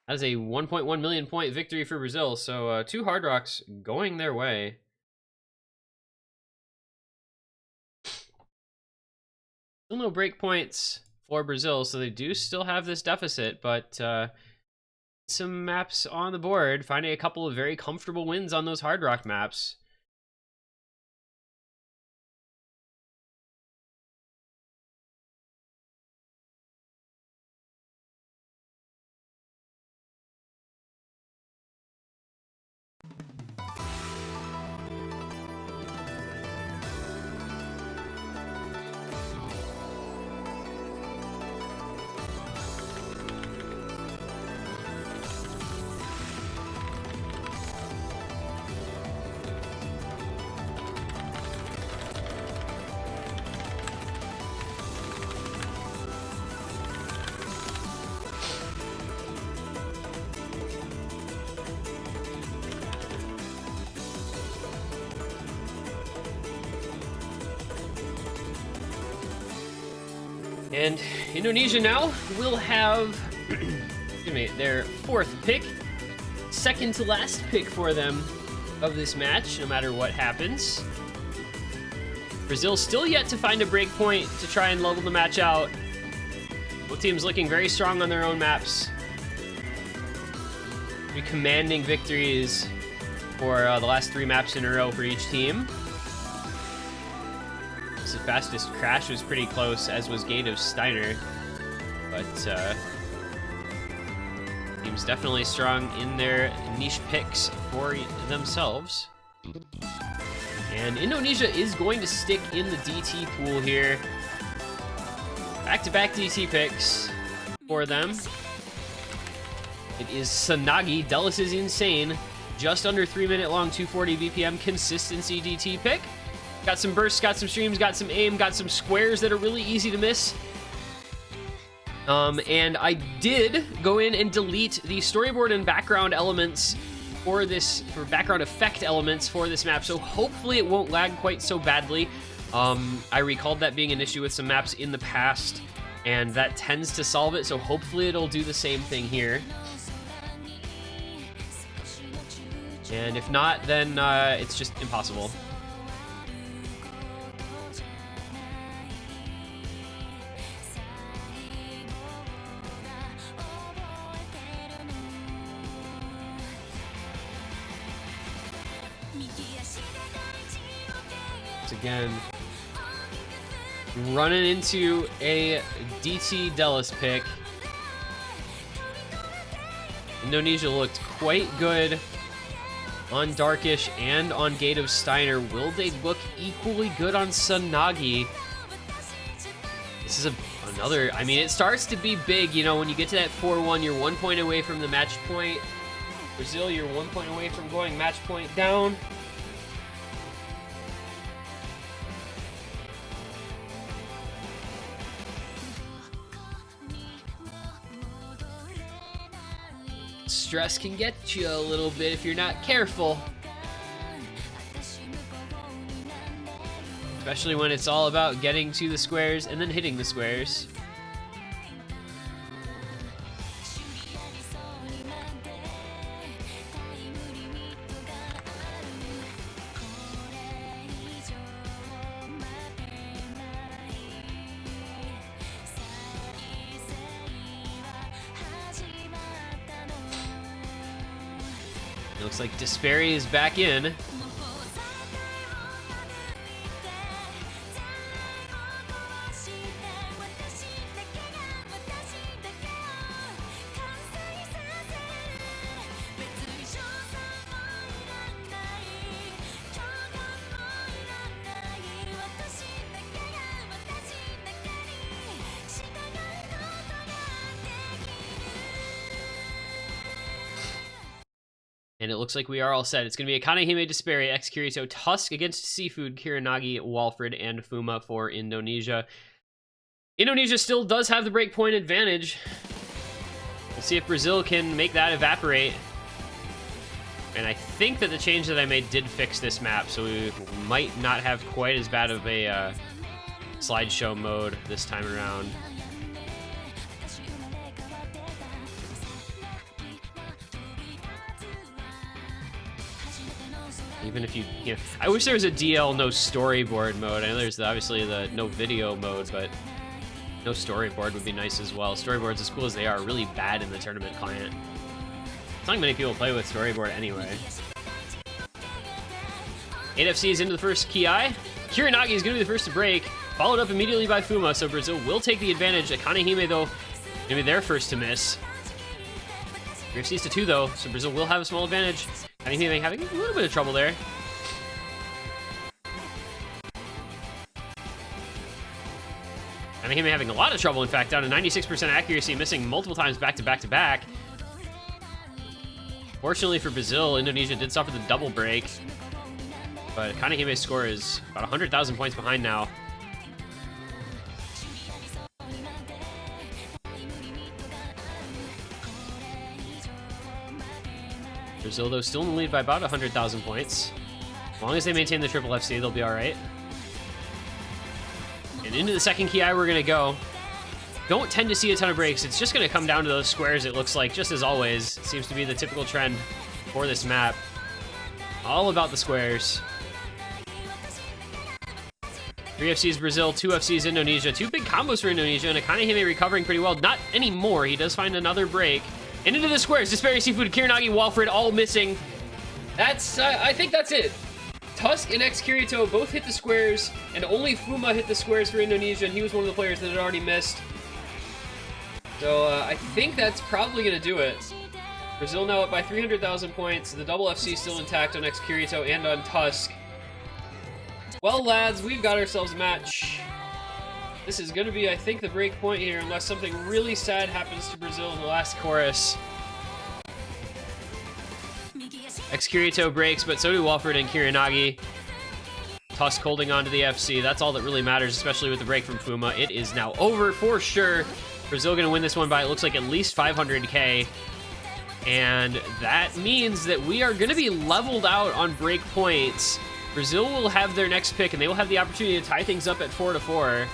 That is a 1.1 million point victory for Brazil, so 2 Hard Rocks going their way. Still no break points for Brazil, so they do still have this deficit, but some maps on the board, finding a couple of very comfortable wins on those Hard Rock maps. And Indonesia now will have excuse me, their 4th pick, second to last pick for them of this match, no matter what happens. Brazil still yet to find a break point to try and level the match out. Both teams looking very strong on their own maps. Pretty commanding victories for the last 3 maps in a row for each team. The fastest crash was pretty close, as was Gate of Steiner, but teams definitely strong in their niche picks for themselves. And Indonesia is going to stick in the DT pool here. Back-to-back DT picks for them. It is Sanagi, Delis is Insane, just under 3-minute long, 240 BPM consistency DT pick. Got some bursts, got some streams, got some aim, got some squares that are really easy to miss. And I did go in and delete the storyboard and background elements for background effect elements for this map, so hopefully it won't lag quite so badly. I recalled that being an issue with some maps in the past, and that tends to solve it, so hopefully it'll do the same thing here. And if not, then it's just impossible. Again, running into a DT Delis pick. Indonesia looked quite good on Darkish and on Gate of Steiner. Will they look equally good on Sanagi? This is another, I mean, it starts to be big, you know, when you get to that 4-1, you're 1 point away from the match point. Brazil, you're 1 point away from going match point down. Stress can get you a little bit if you're not careful. Especially when it's all about getting to the squares and then hitting the squares. Looks like Desperi is back in. And it looks like we are all set. It's going to be a Kanehime, Desperi, X Kirito, Tusk against Seafood, Kiranagi, Walfred, and Fuma for Indonesia. Indonesia still does have the breakpoint advantage. We'll see if Brazil can make that evaporate. And I think that the change that I made did fix this map, so we might not have quite as bad of a slideshow mode this time around. Even if you know, I wish there was a DL no storyboard mode. I know there's obviously the no video mode, but no storyboard would be nice as well. Storyboards, as cool as they are really bad in the tournament client. It's not many people play with storyboard anyway. 8FC is into the first Ki. Kiranagi is going to be the first to break, followed up immediately by Fuma, so Brazil will take the advantage. Kanehime, though, going to be their first to miss. 3FC's to 2, though, so Brazil will have a small advantage. Kanehime having a little bit of trouble there. Kanehime having a lot of trouble, in fact, down to 96% accuracy, missing multiple times back to back to back. Fortunately for Brazil, Indonesia did suffer the double break, but Kanehime's score is about 100,000 points behind now. Brazil, though, still in the lead by about 100,000 points. As long as they maintain the triple FC, they'll be all right. And into the second Ki we're going to go. Don't tend to see a ton of breaks. It's just going to come down to those squares, it looks like, just as always. It seems to be the typical trend for this map. All about the squares. 3 FCs Brazil, 2 FCs Indonesia. 2 big combos for Indonesia, and Kanehime recovering pretty well. Not anymore. He does find another break. And into the squares, Desperi, Seafood, Kiranagi, Walfred, all missing. That's, I think that's it. Tusk and X Kirito both hit the squares, and only Fuma hit the squares for Indonesia, and he was one of the players that had already missed. So, I think that's probably going to do it. Brazil now up by 300,000 points. The double FC still intact on X Kirito and on Tusk. Well, lads, we've got ourselves a match. This is going to be, I think, the break point here, unless something really sad happens to Brazil in the last chorus. X Kirito breaks, but so do Walfred and Kiranagi. Tusk holding on to the FC. That's all that really matters, especially with the break from Fuma. It is now over for sure. Brazil going to win this one by, it looks like, at least 500k. And that means that we are going to be leveled out on break points. Brazil will have their next pick, and they will have the opportunity to tie things up at 4-4.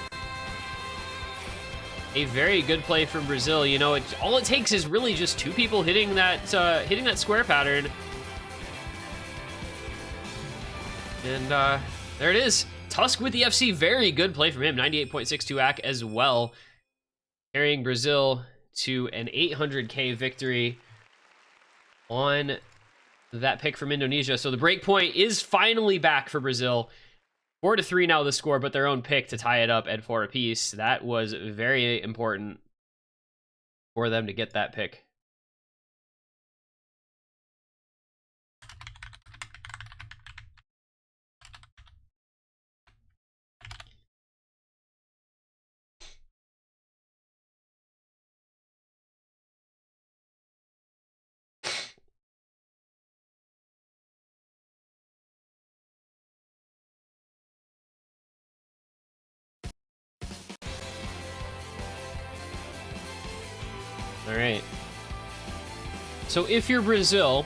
A very good play from Brazil. You know, all it takes is really just two people hitting that square pattern. And there it is. Tusk with the FC. Very good play from him. 98.62 AC as well. Carrying Brazil to an 800K victory on that pick from Indonesia. So the break point is finally back for Brazil. 4-3 now the score, but their own pick to tie it up at 4 apiece. That was very important for them to get that pick. All right. So if you're Brazil,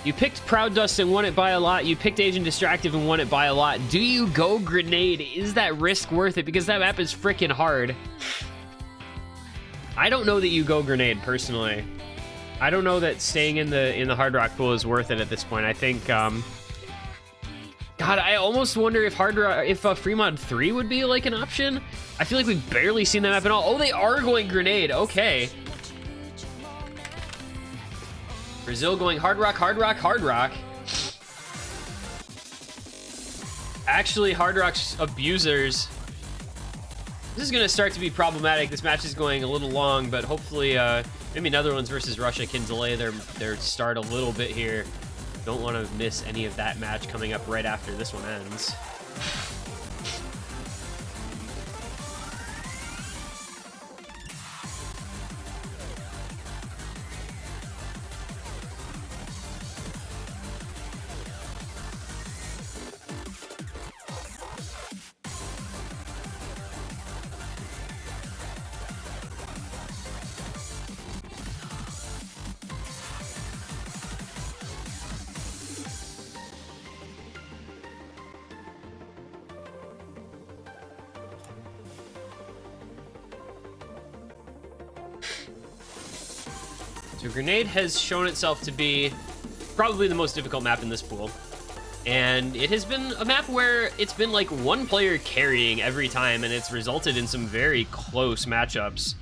you picked Proud Dust and won it by a lot. You picked Agent Distractive and won it by a lot. Do you go Grenade? Is that risk worth it? Because that map is freaking hard. I don't know that you go Grenade, personally. I don't know that staying in the Hard Rock pool is worth it at this point. I think, God, I almost wonder if Fremont 3 would be like an option. I feel like we've barely seen that map at all. Oh, they are going Grenade. Okay. Brazil going Hard Rock, Hard Rock, Hard Rock. Actually, Hard Rock's abusers. This is going to start to be problematic. This match is going a little long, but hopefully maybe Netherlands versus Russia can delay their start a little bit here. Don't want to miss any of that match coming up right after this one ends. So Grenade has shown itself to be probably the most difficult map in this pool. And it has been a map where it's been like one player carrying every time, and it's resulted in some very close matchups.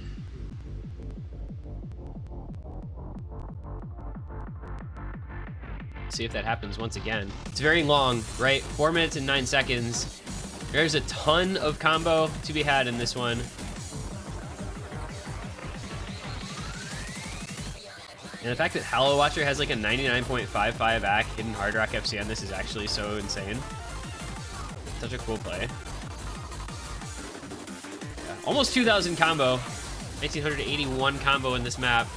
See if that happens once again. It's very long, right? 4 minutes and 9 seconds. There's a ton of combo to be had in this one. And the fact that Hallow Watcher has like a 99.55 AC hidden Hard Rock FC on this is actually so insane. Such a cool play. Yeah. Almost 2,000 combo. 1,981 combo in this map.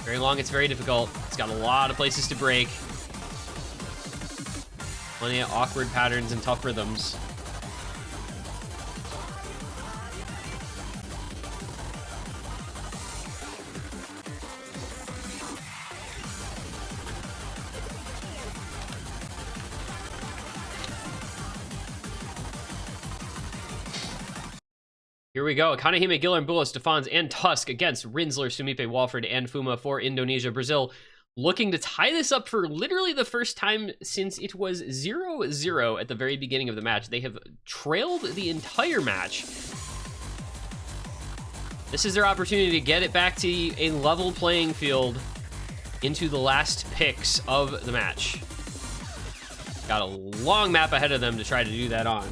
Very long, it's very difficult. It's got a lot of places to break. Plenty of awkward patterns and tough rhythms. Here we go. Kanahime, Giller, and Bulos, Stefans, and Tusk against Rinsler, Sumipe, Walford, and Fuma for Indonesia. Brazil looking to tie this up for literally the first time since it was 0-0 at the very beginning of the match. They have trailed the entire match. This is their opportunity to get it back to a level playing field into the last picks of the match. Got a long map ahead of them to try to do that on.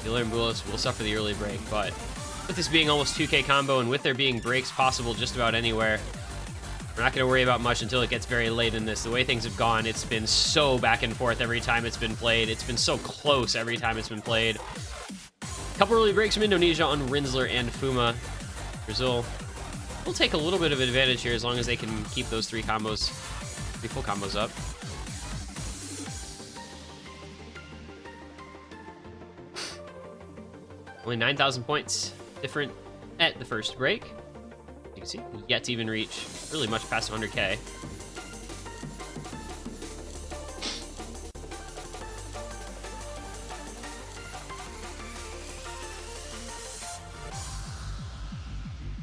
Giller and Bulos will suffer the early break, but with this being almost 2K combo and with there being breaks possible just about anywhere, we're not going to worry about much until it gets very late in this. The way things have gone, it's been so back and forth every time it's been played. It's been so close every time it's been played. Couple early breaks from Indonesia on Rinsler and Fuma. Brazil will take a little bit of advantage here as long as they can keep those three full combos up. Only 9,000 points different at the first break. You can see, yet to even reach really much past 100K.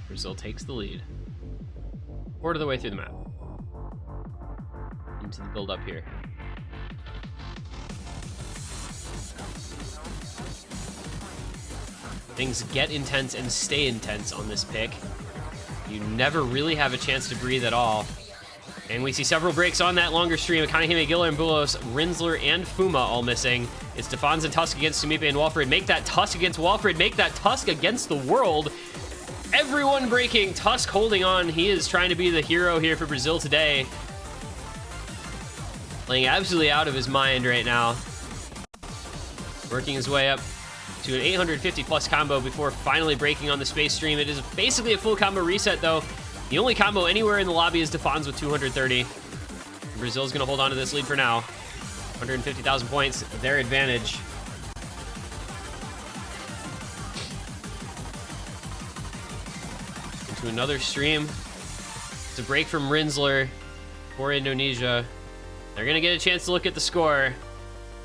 Brazil takes the lead. Quarter of the way through the map. Into the build-up here. Things get intense and stay intense on this pick. You never really have a chance to breathe at all. And we see several breaks on that longer stream. Kanahime, Giller, Mbulos, Rinsler, and Fuma all missing. It's Defans and Tusk against Sumipe and Walfred. Make that Tusk against Walfred. Make that Tusk against the world. Everyone breaking. Tusk holding on. He is trying to be the hero here for Brazil today. Playing absolutely out of his mind right now. Working his way up to an 850 plus combo before finally breaking on the space stream. It is basically a full combo reset though. The only combo anywhere in the lobby is Defans with 230. Brazil's gonna hold on to this lead for now. 150,000 points, their advantage. Into another stream. It's a break from Rinsler for Indonesia. They're gonna get a chance to look at the score.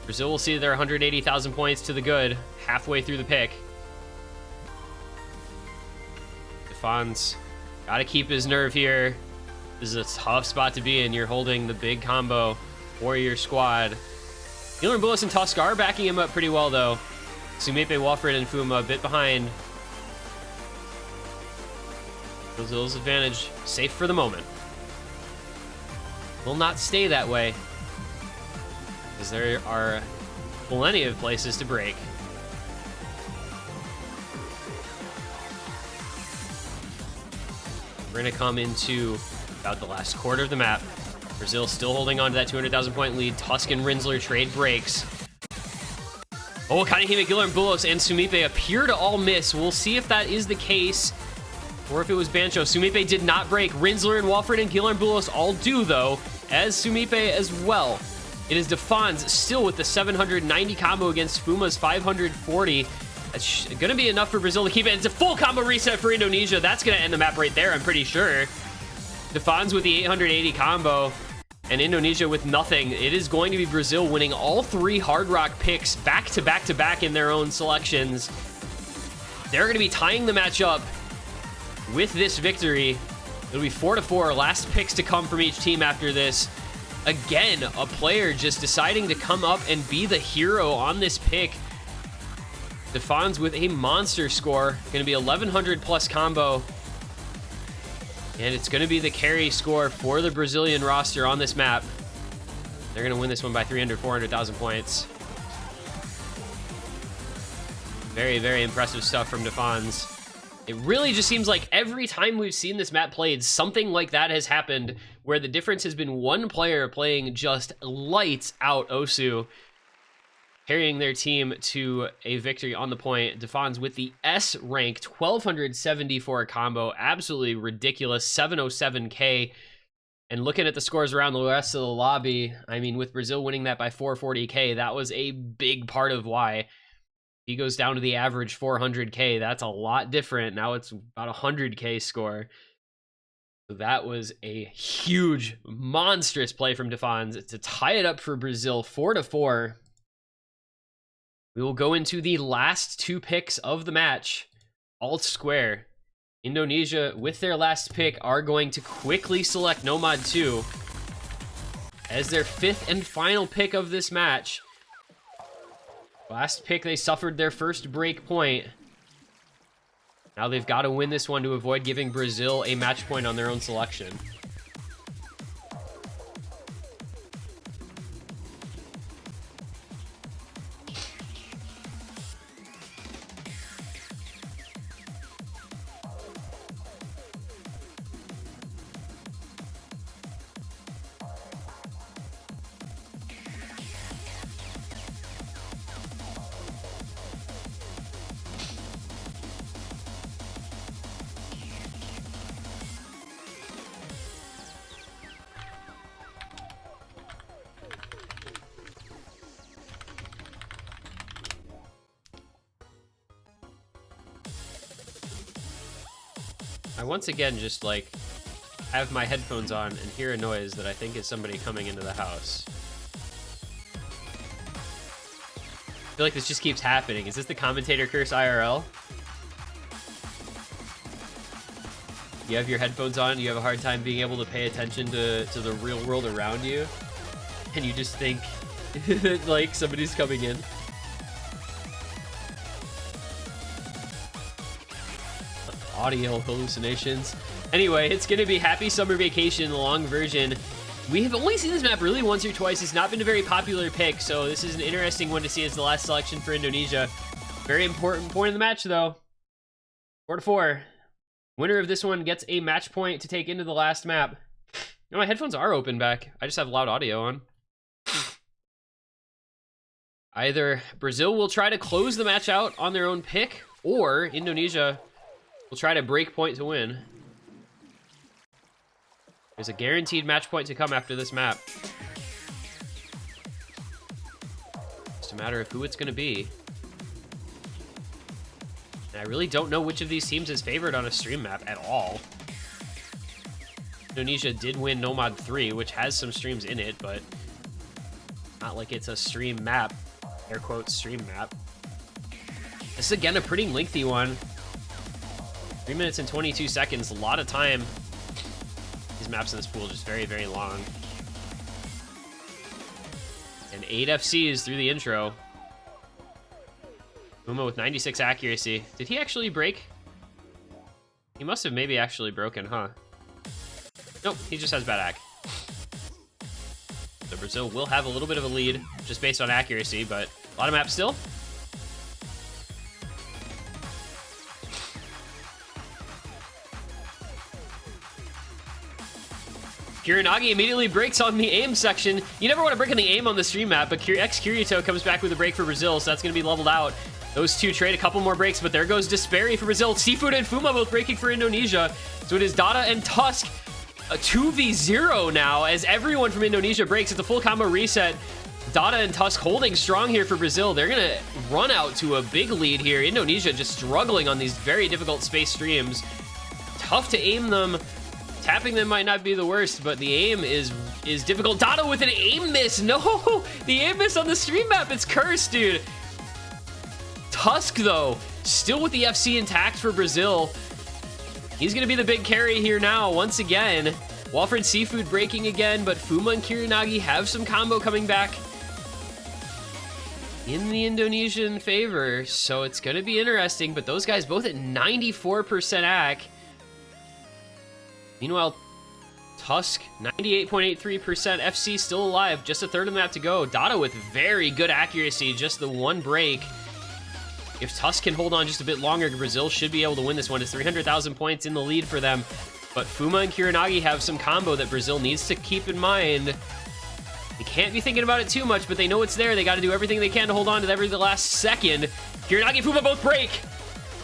Brazil will see their 180,000 points to the good halfway through the pick. Defans gotta keep his nerve here. This is a tough spot to be in. You're holding the big combo for your squad. Giller, Bullis, and Tusk are backing him up pretty well though. Sumipe, Walfred, and Fuma a bit behind. Brazil's advantage safe for the moment. Will not stay that way, because there are plenty of places to break. We're gonna come into about the last quarter of the map. Brazil still holding on to that 200,000 point lead. Tusk and Rinsler trade breaks. Oh, Kanehime, Giller, and Bulos, and Sumipe appear to all miss. We'll see if that is the case, or if it was Bancho. Sumipe did not break. Rinsler and Walfred and Giller and Bulos all do though, as Sumipe as well. It is Defans still with the 790 combo against Fuma's 540. That's going to be enough for Brazil to keep it. It's a full combo reset for Indonesia. That's going to end the map right there, I'm pretty sure. Defans with the 880 combo and Indonesia with nothing. It is going to be Brazil winning all three Hard Rock picks back to back to back in their own selections. They're going to be tying the match up with this victory. It'll be 4-4. Last picks to come from each team after this. Again, a player just deciding to come up and be the hero on this pick. Defans with a monster score. Going to be 1100 plus combo. And it's going to be the carry score for the Brazilian roster on this map. They're going to win this one by 400,000 points. Very, very impressive stuff from Defans. It really just seems like every time we've seen this map played, something like that has happened, where the difference has been one player playing just lights out Osu, carrying their team to a victory on the point. Defans with the S rank, 1274 combo, absolutely ridiculous, 707k. And looking at the scores around the rest of the lobby, I mean, with Brazil winning that by 440k, that was a big part of why. He goes down to the average 400k. That's a lot different. Now it's about 100k score. So that was a huge, monstrous play from Defans to tie it up for Brazil, 4-4. We will go into the last two picks of the match. Alt square. Indonesia, with their last pick, are going to quickly select Nomad 2 as their fifth and final pick of this match. Last pick, they suffered their first break point. Now they've got to win this one to avoid giving Brazil a match point on their own selection. once again just like have my headphones on and hear a noise that I think is somebody coming into the house. I feel like this just keeps happening. Is this the commentator curse IRL? You have your headphones on, you have a hard time being able to pay attention to the real world around you, and you just think like somebody's coming in. Audio hallucinations. Anyway, it's gonna be Happy Summer Vacation, the long version. We have only seen this map really once or twice. It's not been a very popular pick, so this is an interesting one to see as the last selection for Indonesia. Very important point of the match, though. 4-4. Winner of this one gets a match point to take into the last map. No, my headphones are open back. I just have loud audio on. Either Brazil will try to close the match out on their own pick, or Indonesia will try to break point to win. There's a guaranteed match point to come after this map. Just a matter of who it's going to be. And I really don't know which of these teams is favored on a stream map at all. Indonesia did win Nomad 3, which has some streams in it, but not like it's a stream map. Air quotes, stream map. This is again a pretty lengthy one. 3 minutes and 22 seconds, a lot of time. These maps in this pool are just very, very long. And 8 FCs through the intro. Uma with 96 accuracy. Did he actually break? He must have maybe actually broken, huh? Nope, he just has bad ac. So Brazil will have a little bit of a lead just based on accuracy, but a lot of maps still. Kuranagi immediately breaks on the aim section. You never want to break on the aim on the stream map, but X-Kirito comes back with a break for Brazil, so that's going to be leveled out. Those two trade a couple more breaks, but there goes Desperi for Brazil. Seafood and Fuma both breaking for Indonesia. So it is Dada and Tusk, a 2v0 now, as everyone from Indonesia breaks. It's a full combo reset. Dada and Tusk holding strong here for Brazil. They're going to run out to a big lead here. Indonesia just struggling on these very difficult space streams. Tough to aim them. Tapping them might not be the worst, but the aim is difficult. Dada with an aim miss. No, the aim miss on the stream map. It's cursed, dude. Tusk, though, still with the FC intact for Brazil. He's going to be the big carry here now, once again. Walfred Seafood breaking again, but Fuma and Kuranagi have some combo coming back in the Indonesian favor, so it's going to be interesting, but those guys both at 94% AC. Meanwhile, Tusk, 98.83%, FC still alive, just a third of the map to go. Dada with very good accuracy, just the one break. If Tusk can hold on just a bit longer, Brazil should be able to win this one. It's 300,000 points in the lead for them. But Fuma and Kuranagi have some combo that Brazil needs to keep in mind. They can't be thinking about it too much, but they know it's there. They got to do everything they can to hold on to the last second. Kuranagi and Fuma both break.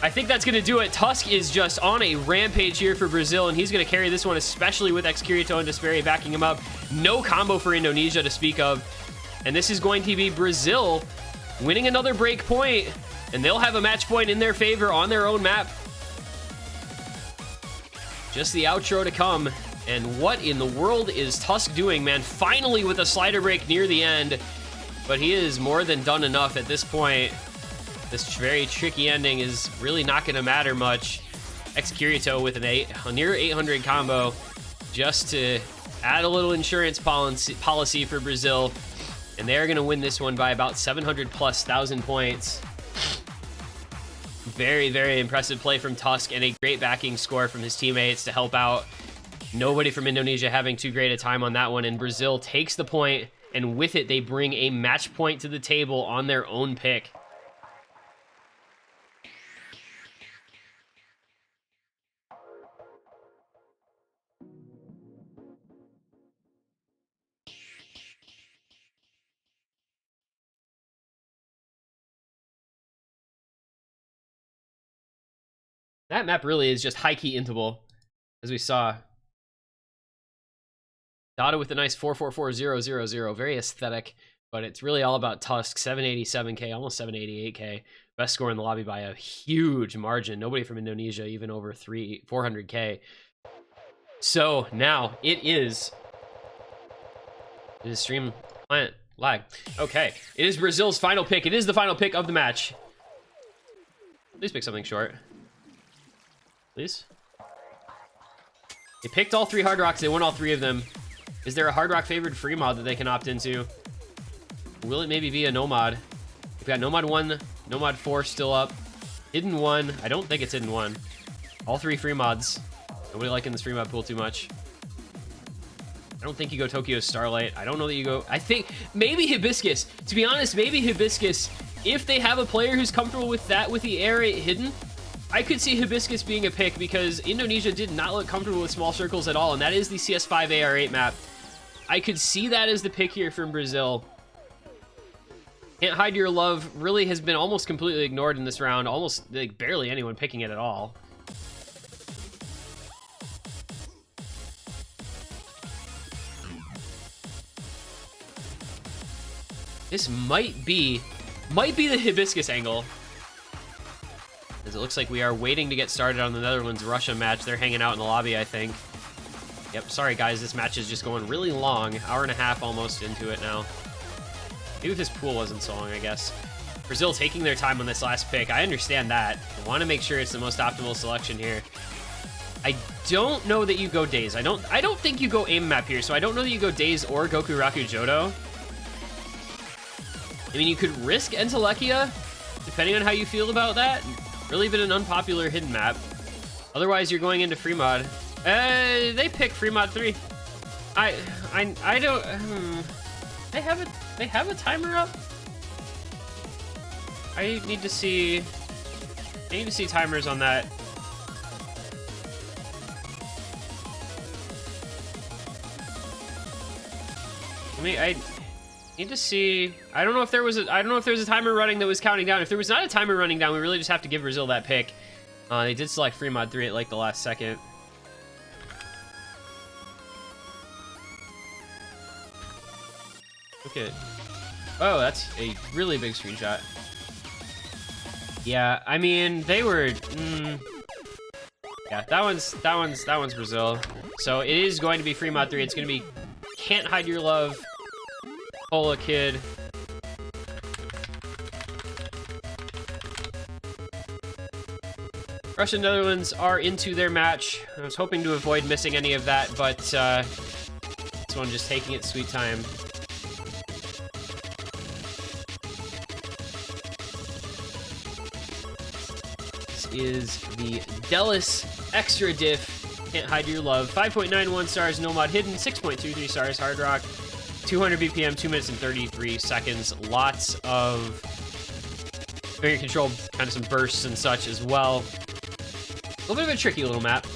I think that's going to do it. Tusk is just on a rampage here for Brazil, and he's going to carry this one, especially with X-Kirito and Desperi backing him up. No combo for Indonesia to speak of. And this is going to be Brazil winning another break point, and they'll have a match point in their favor on their own map. Just the outro to come. And what in the world is Tusk doing, man? Finally with a slider break near the end, but he is more than done enough at this point. This very tricky ending is really not going to matter much. X-Kirito with a near 800 combo just to add a little insurance policy for Brazil. And they're going to win this one by about 700,000+ points. Very, very impressive play from Tusk and a great backing score from his teammates to help out. Nobody from Indonesia having too great a time on that one. And Brazil takes the point, and with it, they bring a match point to the table on their own pick. That map really is just high-key intable, as we saw. Dada with a nice 444-0-0-0, very aesthetic, but it's really all about Tusk, 787k, almost 788k, Best score in the lobby by a huge margin. Nobody from Indonesia even over 400K. So now it is stream client lag. Okay, it is Brazil's final pick. It is the final pick of the match. Please pick something short. Please. They picked all 3 Hard Rocks. They won all 3 of them. Is there a Hard Rock favored free mod that they can opt into? Will it maybe be a Nomad? We've got Nomad 1, Nomad 4 still up. Hidden 1. I don't think it's Hidden 1. All 3 free mods. Nobody liking this free mod pool too much. I don't think you go Tokyo Starlight. I don't know that you go... I think maybe Hibiscus. To be honest, maybe Hibiscus. If they have a player who's comfortable with that, with the AR8 hidden, I could see Hibiscus being a pick because Indonesia did not look comfortable with small circles at all, and that is the CS5 AR8 map. I could see that as the pick here from Brazil. Can't Hide Your Love really has been almost completely ignored in this round. Almost, like, barely anyone picking it at all. This might be the Hibiscus angle. As it looks like we are waiting to get started on the Netherlands-Russia match. They're hanging out in the lobby, I think. Yep, sorry guys, this match is just going really long. Hour and a half almost into it now. Maybe if this pool wasn't so long, I guess. Brazil taking their time on this last pick. I understand that. I want to make sure it's the most optimal selection here. I don't know that you go Daze. I don't think you go aim map here, so I don't know that you go Daze or Goku Raku Jodo. I mean, you could risk Entelekia, depending on how you feel about that. Really been an unpopular hidden map. Otherwise, you're going into free mod. They pick free mod 3. I don't. They have a timer up. I need to see timers on that. I need to see. I don't know if there was a timer running that was counting down. If there was not a timer running down, we really just have to give Brazil that pick. They did select free mod 3 at like the last second. Okay. Oh, that's a really big screenshot. Yeah, I mean they were. Yeah, that one's Brazil. So it is going to be free mod 3. It's going to be Can't Hide Your Love, Cola Kid. Russia and Netherlands are into their match. I was hoping to avoid missing any of that, but this one just taking its sweet time. This is the Delis Extra Diff Can't Hide Your Love. 5.91 stars, no mod hidden. 6.23 stars, Hard Rock. 200 BPM, 2 minutes and 33 seconds. Lots of very controlled, kind of some bursts and such as well. A little bit of a tricky little map.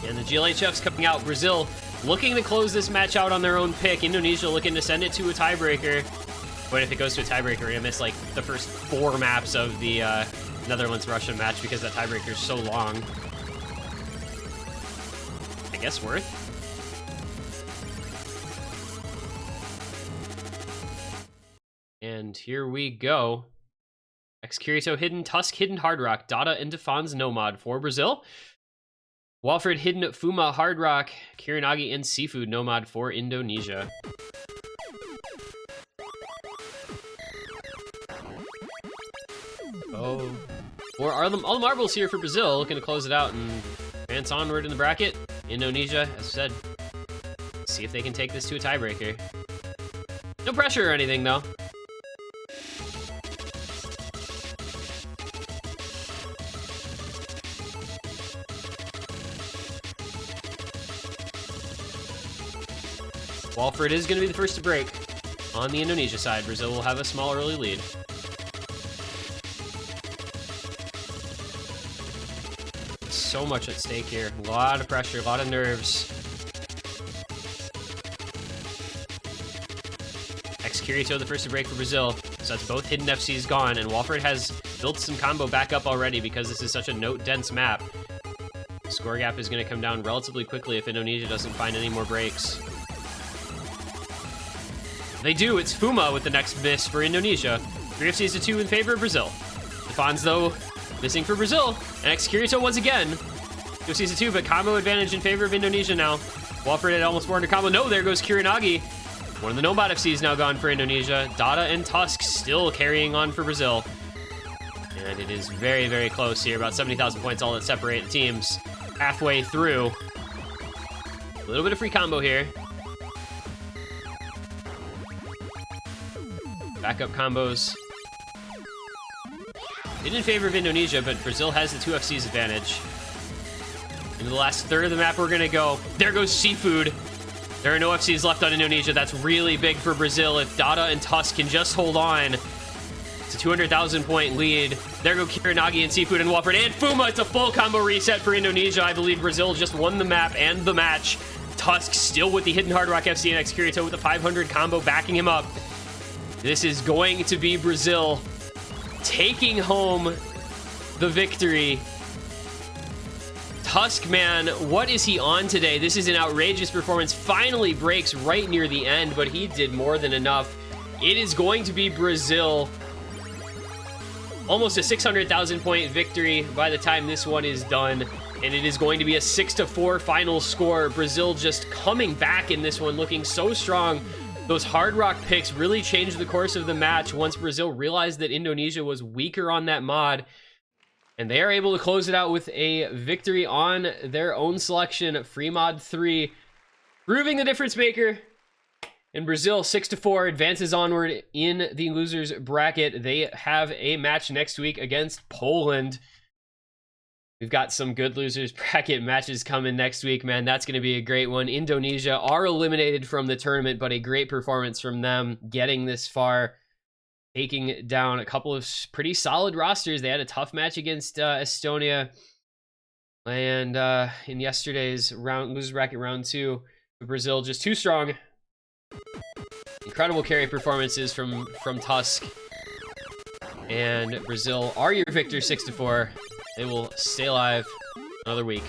And the GLHF's coming out. Brazil looking to close this match out on their own pick. Indonesia looking to send it to a tiebreaker. But if it goes to a tiebreaker, we're gonna miss like the first 4 maps of the Netherlands-Russia match because that tiebreaker is so long. I guess worth. And here we go. X-Kirito hidden, Tusk hidden, Hard Rock, Dada and Defan's Nomad for Brazil. Walfred hidden, Fuma, Hard Rock, Kiranagi, and Seafood Nomad for Indonesia. Oh. Or all the marbles here for Brazil, looking to close it out and advance onward in the bracket. Indonesia, as I said, see if they can take this to a tiebreaker. No pressure or anything, though. Walford is going to be the first to break on the Indonesia side. Brazil will have a small early lead. So much at stake here. A lot of pressure, a lot of nerves. Kirito the first to break for Brazil. So that's both hidden FCs gone, and Walford has built some combo back up already because this is such a note-dense map. The score gap is going to come down relatively quickly if Indonesia doesn't find any more breaks. They do. It's Fuma with the next miss for Indonesia. 3 FCs to 2 in favor of Brazil. Defans, though, missing for Brazil. And Kirito once again. 2 FCs to 2, but combo advantage in favor of Indonesia now. Walford had almost 400 combo. No, there goes Kiranagi. One of the Nomad FCs now gone for Indonesia. Dada and Tusk still carrying on for Brazil. And it is very, very close here. About 70,000 points all that separate the teams halfway through. A little bit of free combo here. Backup combos. In favor of Indonesia, but Brazil has the 2 FCs advantage. Into the last third of the map we're going to go. There goes Seafood. There are no FCs left on Indonesia. That's really big for Brazil. If Dada and Tusk can just hold on. It's a 200,000 point lead. There go Kiranagi and Seafood and Walford and Fuma. It's a full combo reset for Indonesia. I believe Brazil just won the map and the match. Tusk still with the hidden Hard Rock FC and Kirito with the 500 combo backing him up. This is going to be Brazil taking home the victory. Tusk, man, what is he on today? This is an outrageous performance. Finally breaks right near the end, but he did more than enough. It is going to be Brazil. Almost a 600,000 point victory by the time this one is done. And it is going to be a 6-4 final score. Brazil just coming back in this one, looking so strong. Those Hard Rock picks really changed the course of the match once Brazil realized that Indonesia was weaker on that mod. And they are able to close it out with a victory on their own selection, Free Mod 3, proving the difference maker. And Brazil, 6-4, advances onward in the losers bracket. They have a match next week against Poland. We've got some good losers bracket matches coming next week, man. That's going to be a great one. Indonesia are eliminated from the tournament, but a great performance from them getting this far. Taking down a couple of pretty solid rosters. They had a tough match against Estonia. And in yesterday's losers bracket round 2, Brazil just too strong. Incredible carry performances from Tusk. And Brazil are your victors, 6-4. They will stay alive another week.